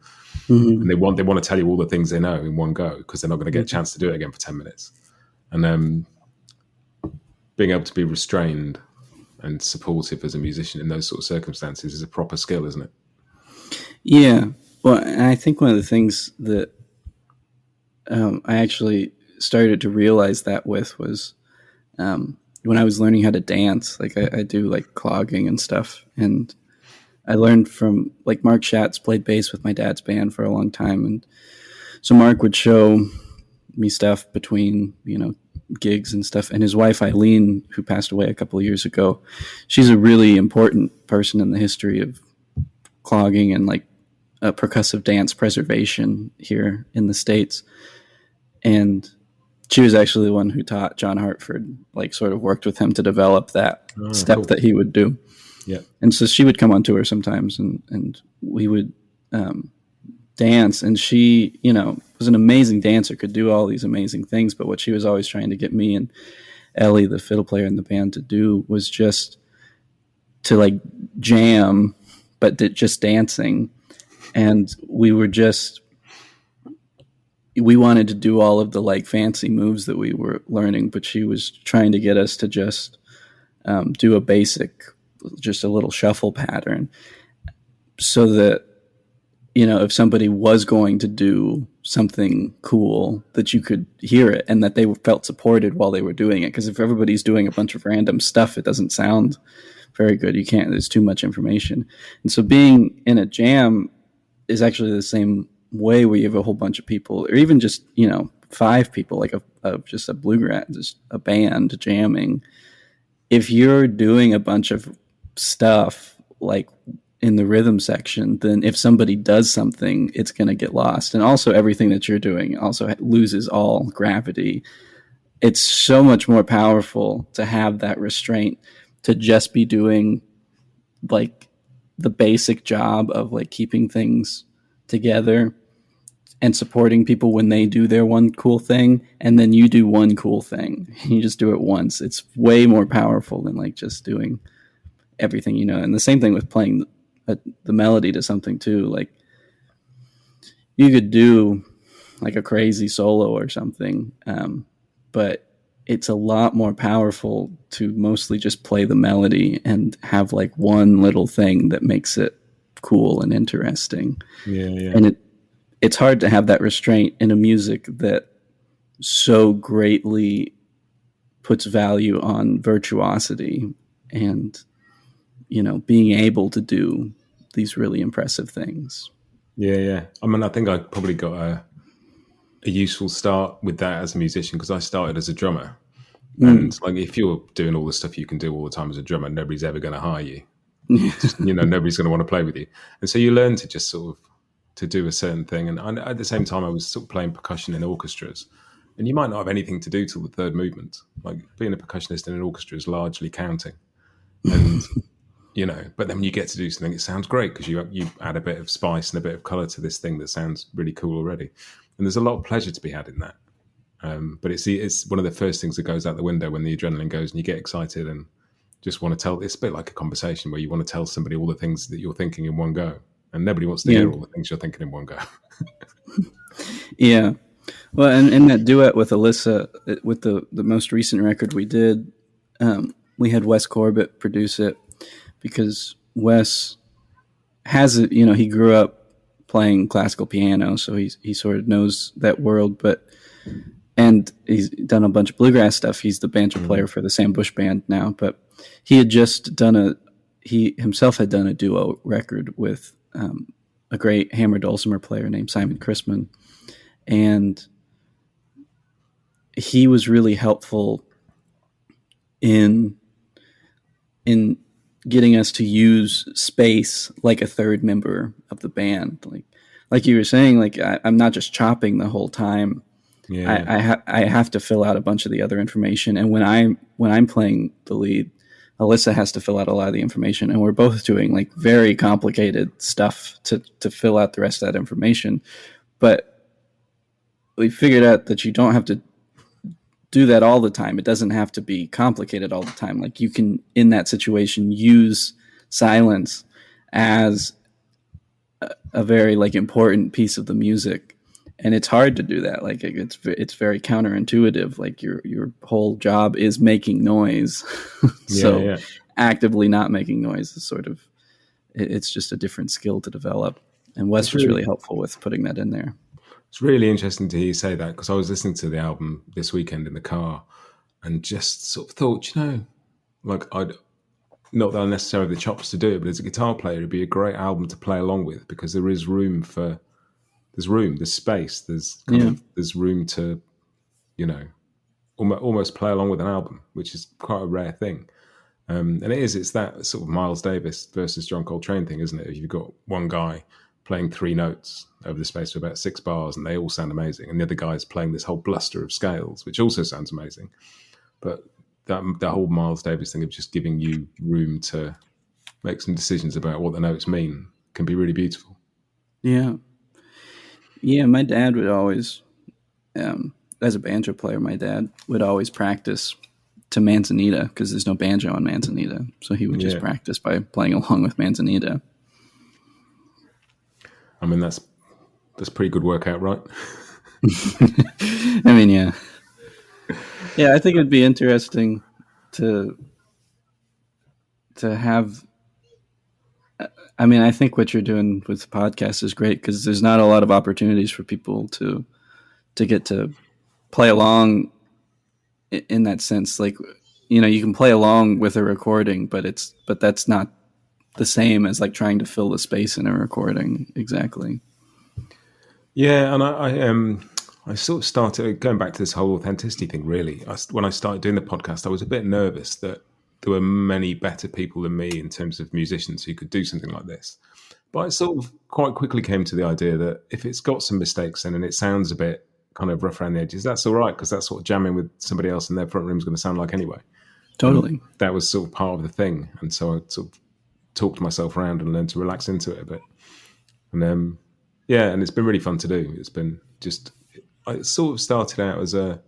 they want to tell you all the things they know in one go, because they're not going to get a chance to do it again for 10 minutes. And being able to be restrained and supportive as a musician in those sort of circumstances is a proper skill, isn't it? Yeah. Well, and I think one of the things that I actually started to realize that with was when I was learning how to dance. Like I do like clogging and stuff, and I learned from like Mark Schatz played bass with my dad's band for a long time, and so Mark would show me stuff between gigs and stuff. And his wife Eileen, who passed away a couple of years ago, she's a really important person in the history of clogging and like percussive dance preservation here in the States. And she was actually the one who taught John Hartford, like sort of worked with him to develop that step that he would do. Yeah. And so she would come on tour sometimes, and we would dance. And she, was an amazing dancer, could do all these amazing things. But what she was always trying to get me and Ellie, the fiddle player in the band, to do was just to like jam, but just dancing. And we wanted to do all of the like fancy moves that we were learning, but she was trying to get us to just do a basic, just a little shuffle pattern, so that, if somebody was going to do something cool, that you could hear it and that they felt supported while they were doing it. Because if everybody's doing a bunch of random stuff, it doesn't sound very good. There's too much information. And so being in a jam is actually the same way, where you have a whole bunch of people, or even just 5 people, like just a bluegrass, just a band jamming. If you're doing a bunch of stuff like in the rhythm section, then if somebody does something, it's going to get lost. And also everything that you're doing also loses all gravity. It's so much more powerful to have that restraint, to just be doing like the basic job of like keeping things together and supporting people when they do their one cool thing, and then you do one cool thing. You just do it once. It's way more powerful than like just doing everything, And the same thing with playing the melody to something too. Like you could do like a crazy solo or something, but it's a lot more powerful to mostly just play the melody and have like one little thing that makes it cool and interesting. Yeah. And it's hard to have that restraint in a music that so greatly puts value on virtuosity and, being able to do these really impressive things. Yeah. I mean, I think I probably got a useful start with that as a musician, because I started as a drummer. And like, if you're doing all the stuff you can do all the time as a drummer, nobody's ever going to hire you. Nobody's going to want to play with you. And so you learn to just sort of to do a certain thing. And at the same time, I was sort of playing percussion in orchestras. And you might not have anything to do till the third movement. Like being a percussionist in an orchestra is largely counting. And, but then when you get to do something, it sounds great because you add a bit of spice and a bit of color to this thing that sounds really cool already. And there's a lot of pleasure to be had in that. But it's one of the first things that goes out the window when the adrenaline goes and you get excited and just want to tell. It's a bit like a conversation where you want to tell somebody all the things that you're thinking in one go, and nobody wants to hear all the things you're thinking in one go. Yeah. Well, and in that duet with Alyssa, with the most recent record we did, we had Wes Corbett produce it, because Wes has it. He grew up playing classical piano, so he sort of knows that world. And he's done a bunch of bluegrass stuff. He's the banjo player for the Sam Bush Band now, but he had just he himself had done a duo record with a great hammer dulcimer player named Simon Chrisman, and he was really helpful in getting us to use space like a third member of the band. Like you were saying, like I'm not just chopping the whole time. Yeah. I have to fill out a bunch of the other information, and when I'm playing the lead, Alyssa has to fill out a lot of the information, and we're both doing like very complicated stuff to fill out the rest of that information. But we figured out that you don't have to do that all the time. It doesn't have to be complicated all the time. Like you can, in that situation, use silence as a very like important piece of the music. And it's hard to do that. Like it's very counterintuitive. Like your whole job is making noise. So actively not making noise is sort of, it's just a different skill to develop. And Wes was really helpful with putting that in there. It's really interesting to hear you say that, because I was listening to the album this weekend in the car and just sort of thought, like not that I necessarily have the chops to do it, but as a guitar player, it'd be a great album to play along with, because there's space, there's room to, almost play along with an album, which is quite a rare thing. And it's that sort of Miles Davis versus John Coltrane thing, isn't it? If you've got one guy playing 3 notes over the space of about 6 bars and they all sound amazing, and the other guy's playing this whole bluster of scales, which also sounds amazing. But that whole Miles Davis thing of just giving you room to make some decisions about what the notes mean can be really beautiful. Yeah. Yeah, my dad would always, as a banjo player, my dad would always practice to Manzanita, because there's no banjo on Manzanita. So he would just practice by playing along with Manzanita. I mean, that's pretty good workout, right? I mean, yeah. Yeah, I think it'd be interesting to have. I mean, I think what you're doing with the podcast is great, because there's not a lot of opportunities for people to get to play along in that sense. Like, you can play along with a recording, but that's not the same as like trying to fill the space in a recording. Exactly. Yeah, and I sort of started going back to this whole authenticity thing. Really, when I started doing the podcast, I was a bit nervous that there were many better people than me in terms of musicians who could do something like this. But I sort of quite quickly came to the idea that if it's got some mistakes in and it sounds a bit kind of rough around the edges, that's all right, because that's what jamming with somebody else in their front room is going to sound like anyway. Totally. And that was sort of part of the thing, and so I sort of talked myself around and learned to relax into it a bit. And and it's been really fun to do. It's been it sort of started out as a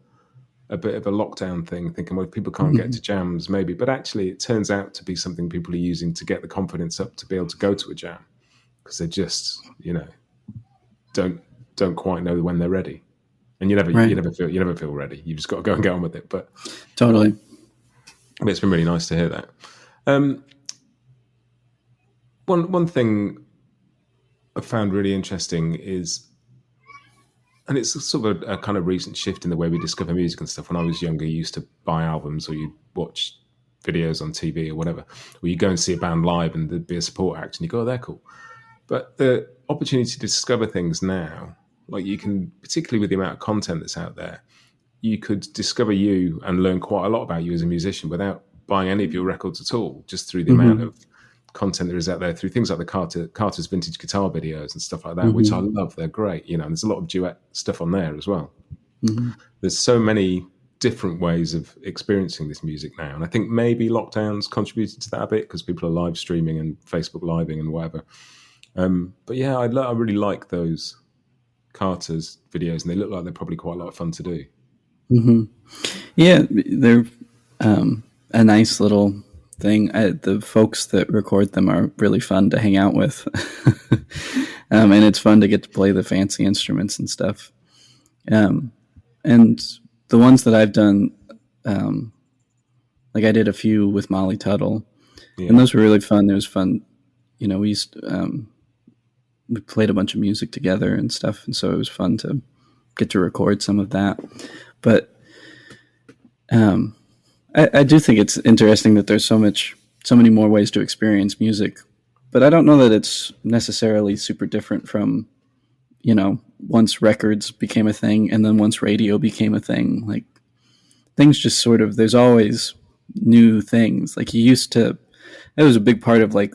bit of a lockdown thing, thinking, well, if people can't get to jams, maybe. But actually, it turns out to be something people are using to get the confidence up to be able to go to a jam, because they just, don't quite know when they're ready. And you never feel ready. You just got to go and get on with it. But totally, it's been really nice to hear that. One thing I found really interesting is, and it's sort of a kind of recent shift in the way we discover music and stuff. When I was younger, you used to buy albums, or you'd watch videos on TV or whatever, or you go and see a band live and there'd be a support act and you go, oh, they're cool. But the opportunity to discover things now, like you can, particularly with the amount of content that's out there, you could discover you and learn quite a lot about you as a musician without buying any of your records at all, just through the amount of content there is out there, through things like the Carter's vintage guitar videos and stuff like that, which I love. They're great. And there's a lot of duet stuff on there as well. There's so many different ways of experiencing this music now, and I think maybe lockdowns contributed to that a bit, because people are live streaming and Facebook living and whatever. But yeah, I really like those Carter's videos, and they look like they're probably quite a lot of fun to do. Yeah, they're a nice little thing. The folks that record them are really fun to hang out with. And it's fun to get to play the fancy instruments and stuff. And the ones that I've done, like I did a few with Molly Tuttle, and those were really fun. It was fun. We used we played a bunch of music together and stuff, and so it was fun to get to record some of that. But I do think it's interesting that there's so many more ways to experience music, but I don't know that it's necessarily super different from, once records became a thing and then once radio became a thing. Like, things just sort of, there's always new things. Like, it was a big part of like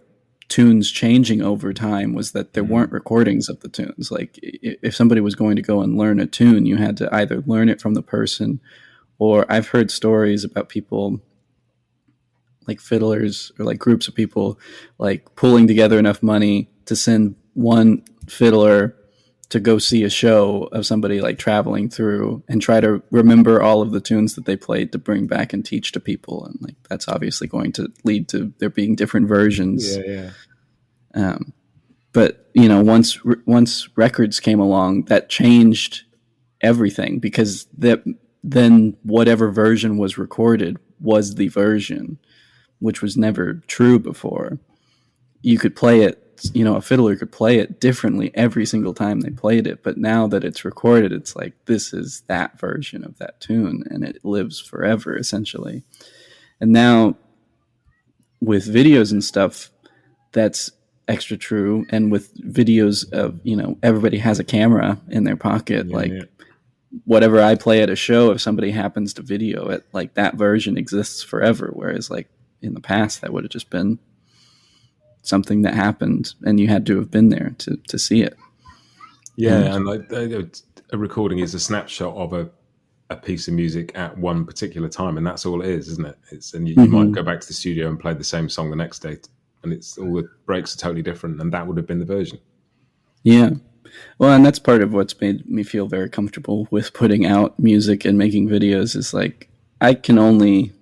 tunes changing over time, was that there weren't recordings of the tunes. Like, if somebody was going to go and learn a tune, you had to either learn it from the person, or I've heard stories about people, like fiddlers or like groups of people, like pulling together enough money to send one fiddler to go see a show of somebody like traveling through and try to remember all of the tunes that they played to bring back and teach to people. And like, that's obviously going to lead to there being different versions. But once records came along, that changed everything, because then whatever version was recorded was the version, which was never true before. You could play it a fiddler could play it differently every single time they played it. But now that it's recorded, it's like, this is that version of that tune, and it lives forever, essentially. And now with videos and stuff, that's extra true. And with videos of, everybody has a camera in their pocket. Whatever I play at a show, if somebody happens to video it, like, that version exists forever. Whereas, like, in the past, that would have just been something that happened and you had to have been there to see it. Yeah, and a recording is a snapshot of a piece of music at one particular time, and that's all it is, isn't it? You might go back to the studio and play the same song the next day, and it's all the breaks are totally different, and that would have been the version. Yeah. Well, and that's part of what's made me feel very comfortable with putting out music and making videos, is like, I can only,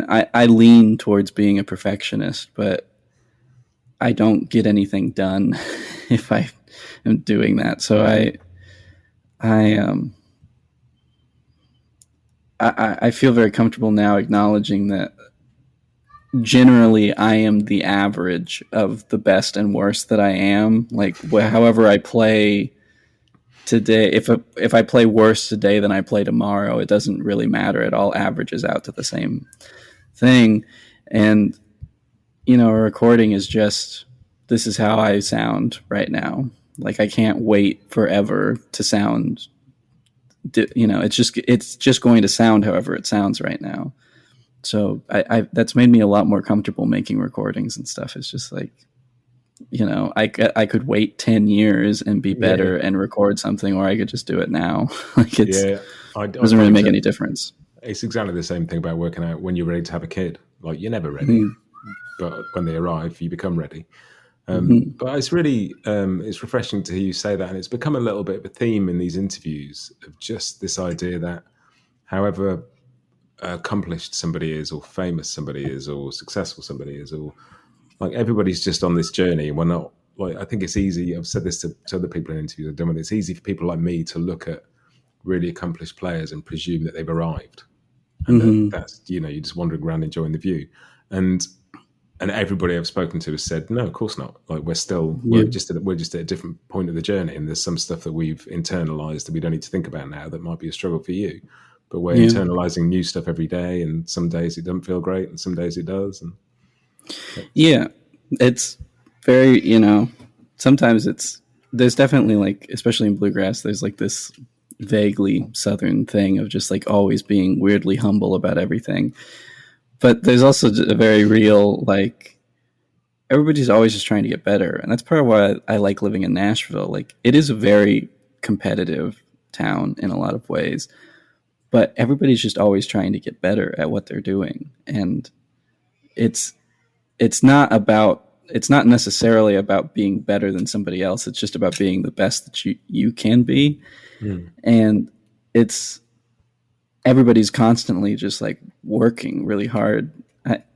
I lean towards being a perfectionist, but I don't get anything done if I am doing that. So I feel very comfortable now acknowledging that generally I am the average of the best and worst that I am. Like, however I play today, if I play worse today than I play tomorrow, it doesn't really matter. It all averages out to the same thing. And, a recording is just, this is how I sound right now. Like, I can't wait forever to sound, it's just going to sound however it sounds right now. So I that's made me a lot more comfortable making recordings and stuff. It's just like, I could wait 10 years and be better and record something, or I could just do it now. Like, it doesn't really make any difference. It's exactly the same thing about working out when you're ready to have a kid. Like, you're never ready, but when they arrive, you become ready. But it's really, it's refreshing to hear you say that. And it's become a little bit of a theme in these interviews of just this idea that however accomplished somebody is, or famous somebody is, or successful somebody is, or like, everybody's just on this journey. We're not, like, I think it's easy, I've said this to other people in interviews I've done with, it's easy for people like me to look at really accomplished players and presume that they've arrived, and that's, you're just wandering around enjoying the view, and everybody I've spoken to has said, no, of course not. Like, we're just at a different point of the journey, and there's some stuff that we've internalized that we don't need to think about now that might be a struggle for you. But we're internalizing new stuff every day, and some days it doesn't feel great, and some days it does. And it's very, sometimes there's definitely, like, especially in bluegrass, there's like this vaguely Southern thing of just like always being weirdly humble about everything. But there's also a very real, like, everybody's always just trying to get better. And that's part of why I like living in Nashville. Like, it is a very competitive town in a lot of ways, but everybody's just always trying to get better at what they're doing. And it's not necessarily about being better than somebody else. It's just about being the best that you can be. And everybody's constantly just like working really hard.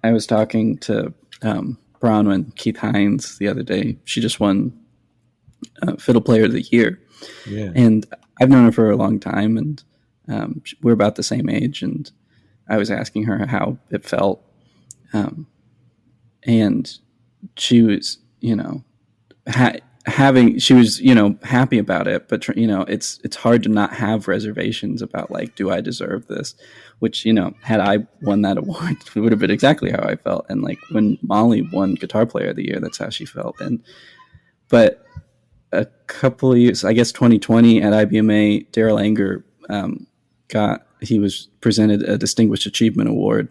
I was talking to Bronwyn Keith Hines the other day. She just won Fiddle Player of the Year. And I've known her for a long time, and we're about the same age. And I was asking her how it felt. And she was, she was, happy about it, but it's hard to not have reservations about, like, do I deserve this? Which, had I won that award, it would have been exactly how I felt. And like, when Molly won Guitar Player of the Year, that's how she felt. But a couple of years, I guess 2020 at IBMA, Daryl Anger he was presented a Distinguished Achievement Award.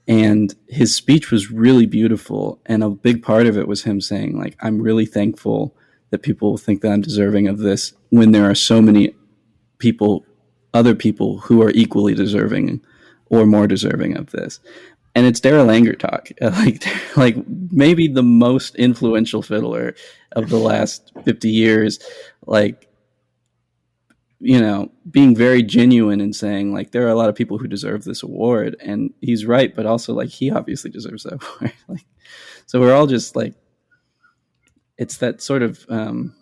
And his speech was really beautiful. And a big part of it was him saying, like, I'm really thankful that people think that I'm deserving of this when there are so many other people who are equally deserving or more deserving of this. And it's Daryl Anger talk, like maybe the most influential fiddler of the last 50 years, like, being very genuine and saying, like, there are a lot of people who deserve this award, and he's right, but also, like, he obviously deserves that award. Like, so we're all just like, it's that sort of, I don't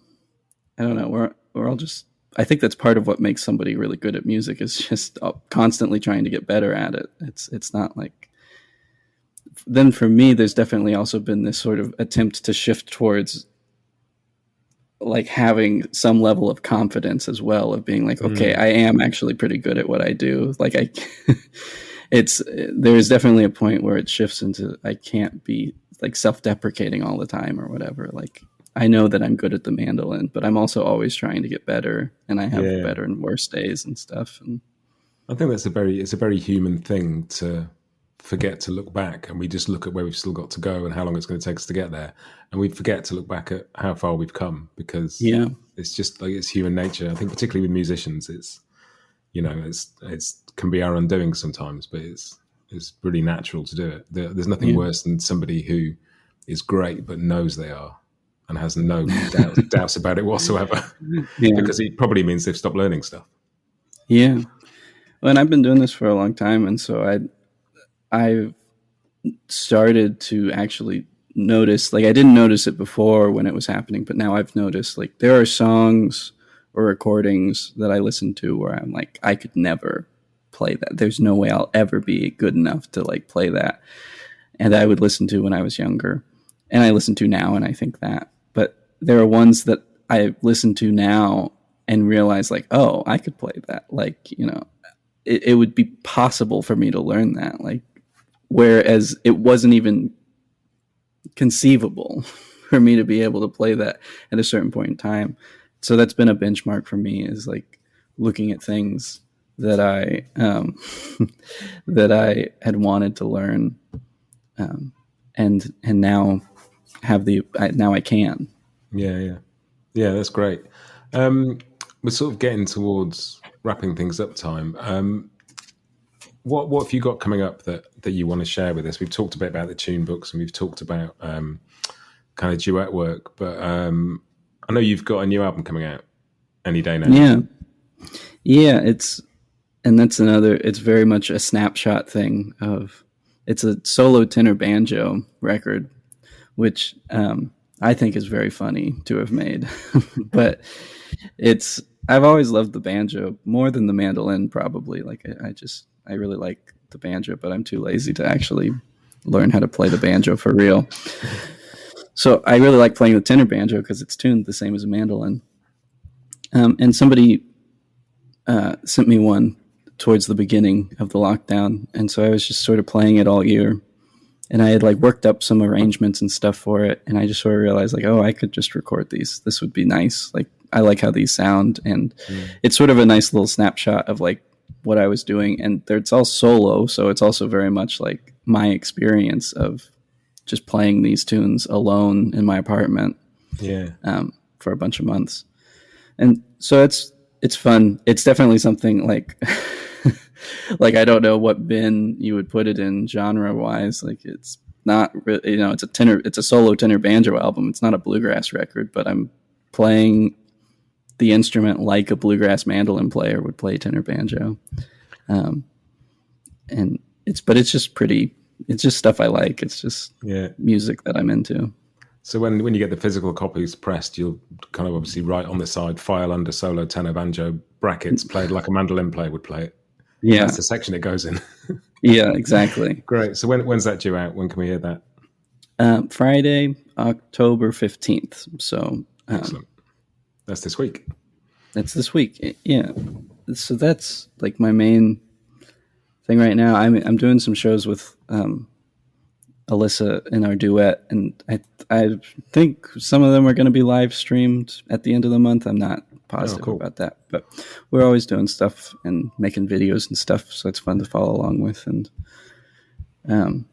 know, we're all just, I think that's part of what makes somebody really good at music, is just constantly trying to get better at it. It's not like then for me, there's definitely also been this sort of attempt to shift towards like having some level of confidence as well, of being like, okay, I am actually pretty good at what I do. Like it's, there's definitely a point where it shifts into, I can't be like self-deprecating all the time or whatever. Like I know that I'm good at the mandolin, but I'm also always trying to get better, and I have better and worse days and stuff. And I think it's a very human thing to forget to look back, and we just look at where we've still got to go and how long it's going to take us to get there, and we forget to look back at how far we've come, because it's just like, it's human nature. I think particularly with musicians, it's, you know, it's can be our undoing sometimes, but it's really natural to do it. There's nothing worse than somebody who is great but knows they are and has no doubts about it whatsoever, because it probably means they've stopped learning stuff. Yeah. Well, and I've been doing this for a long time, and so I've started to actually notice, like I didn't notice it before when it was happening, but now I've noticed like there are songs or recordings that I listen to where I'm like, I could never play that. There's no way I'll ever be good enough to like play that. And I would listen to when I was younger, and I listen to now, and I think that. But there are ones that I listen to now and realize like, oh, I could play that. Like, you know, it would be possible for me to learn that. Like, whereas it wasn't even conceivable for me to be able to play that at a certain point in time. So that's been a benchmark for me, is like looking at things that I that I had wanted to learn, and now have now I can. Yeah, that's great. We're sort of getting towards wrapping things up time. What have you got coming up that you want to share with us? We've talked a bit about the tune books, and we've talked about kind of duet work, but I know you've got a new album coming out any day now. Yeah, and that's another, it's very much a snapshot thing of, it's a solo tenor banjo record, which I think is very funny to have made. But I've always loved the banjo more than the mandolin, probably. Like I really like the banjo, but I'm too lazy to actually learn how to play the banjo for real. So I really like playing the tenor banjo because it's tuned the same as a mandolin. And somebody sent me one towards the beginning of the lockdown, and so I was just sort of playing it all year. And I had like worked up some arrangements and stuff for it, and I just sort of realized like, oh, I could just record these. This would be nice. Like, I like how these sound, and it's sort of a nice little snapshot of like what I was doing. And it's all solo, so it's also very much like my experience of just playing these tunes alone in my apartment, for a bunch of months. And so it's fun. It's definitely something like like I don't know what bin you would put it in genre wise. Like, it's not really, you know, it's a solo tenor banjo album. It's not a bluegrass record, but I'm playing the instrument like a bluegrass mandolin player would play tenor banjo. And it's just pretty, it's just stuff I like. It's just music that I'm into. So when you get the physical copies pressed, you'll kind of obviously write on the side, file under solo tenor banjo, brackets, played like a mandolin player would play it. Yeah. That's the section it goes in. Yeah, exactly. Great. So when's that due out? When can we hear that? Friday, October 15th. So excellent. That's this week. That's this week. Yeah. So that's like my main thing right now. I'm doing some shows with Alyssa in our duet, and I think some of them are going to be live streamed at the end of the month. I'm not positive about that, but we're always doing stuff and making videos and stuff, so it's fun to follow along with. And I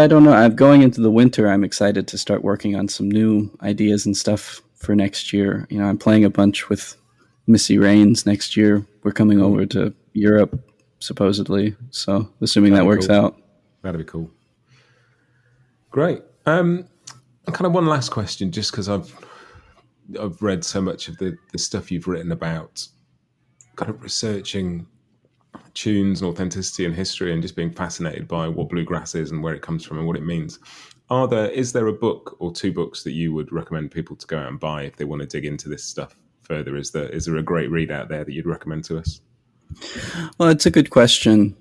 don't know. I'm going into the winter. I'm excited to start working on some new ideas and stuff for next year. You know, I'm playing a bunch with Missy Raines next year. We're coming over to Europe supposedly, so assuming that works out. That'd be cool. Great. And kind of one last question, just because I've read so much of the stuff you've written about kind of researching tunes and authenticity and history, and just being fascinated by what bluegrass is and where it comes from and what it means. Is there a book or two books that you would recommend people to go out and buy if they want to dig into this stuff further? Is there a great read out there that you'd recommend to us? Well, it's a good question.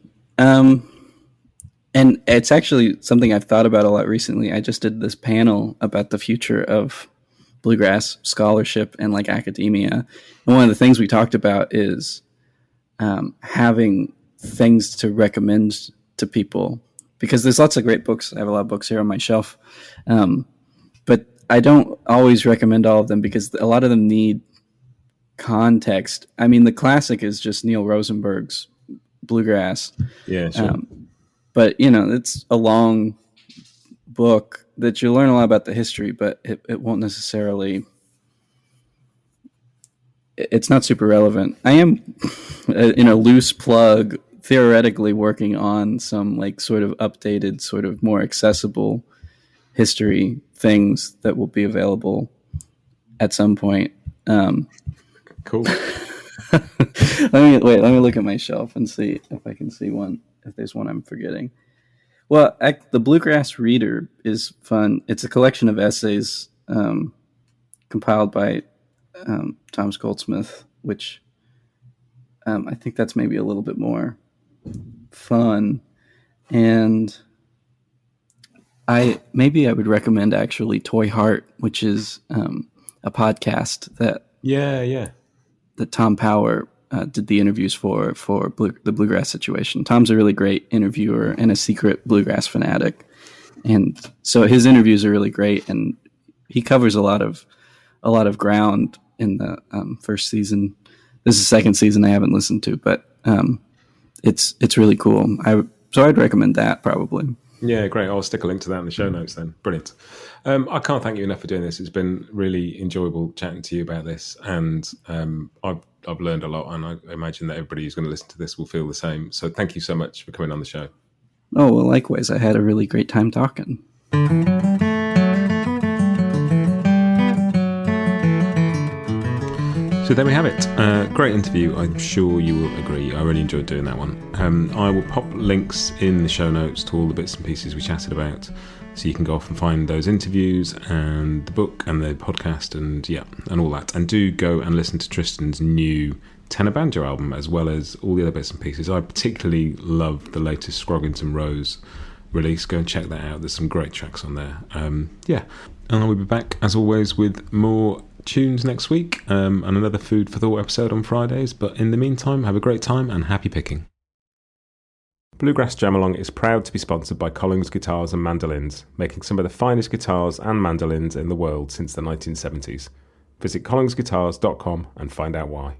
And it's actually something I've thought about a lot recently. I just did this panel about the future of bluegrass scholarship and like academia. And one of the things we talked about is having things to recommend to people, because there's lots of great books. I have a lot of books here on my shelf. But I don't always recommend all of them because a lot of them need context. I mean, the classic is just Neil Rosenberg's Bluegrass. Yeah, sure. But, it's a long book that you learn a lot about the history, but it won't necessarily... It's not super relevant. I am, in a loose plug, theoretically working on some like sort of updated, sort of more accessible history things that will be available at some point. Cool. Let me look at my shelf and see if I can see one, if there's one I'm forgetting. Well, the Bluegrass Reader is fun. It's a collection of essays compiled by Thomas Goldsmith, which I think that's maybe a little bit more fun. And I would recommend actually Toy Heart, which is a podcast that Tom Power did the interviews for the Bluegrass Situation. Tom's a really great interviewer and a secret bluegrass fanatic, and so his interviews are really great, and he covers a lot of ground in the first season. This is the second season I haven't listened to, but it's really cool. So I'd recommend that probably. Yeah, great. I'll stick a link to that in the show notes then. Brilliant. I can't thank you enough for doing this. It's been really enjoyable chatting to you about this, and I've learned a lot, and I imagine that everybody who's going to listen to this will feel the same. So thank you so much for coming on the show. Oh, well, likewise. I had a really great time talking. So there we have it. Great interview. I'm sure you will agree. I really enjoyed doing that one. I will pop links in the show notes to all the bits and pieces we chatted about, so you can go off and find those interviews and the book and the podcast and all that. And do go and listen to Tristan's new tenor banjo album, as well as all the other bits and pieces. I particularly love the latest Scroggins and Rose release. Go and check that out. There's some great tracks on there. And I will be back as always with more tunes next week, and another Food for Thought episode on Fridays. But in the meantime, have a great time and happy picking. Bluegrass Jam Along is proud to be sponsored by Collings Guitars and Mandolins, making some of the finest guitars and mandolins in the world since the 1970s. Visit collingsguitars.com and find out why.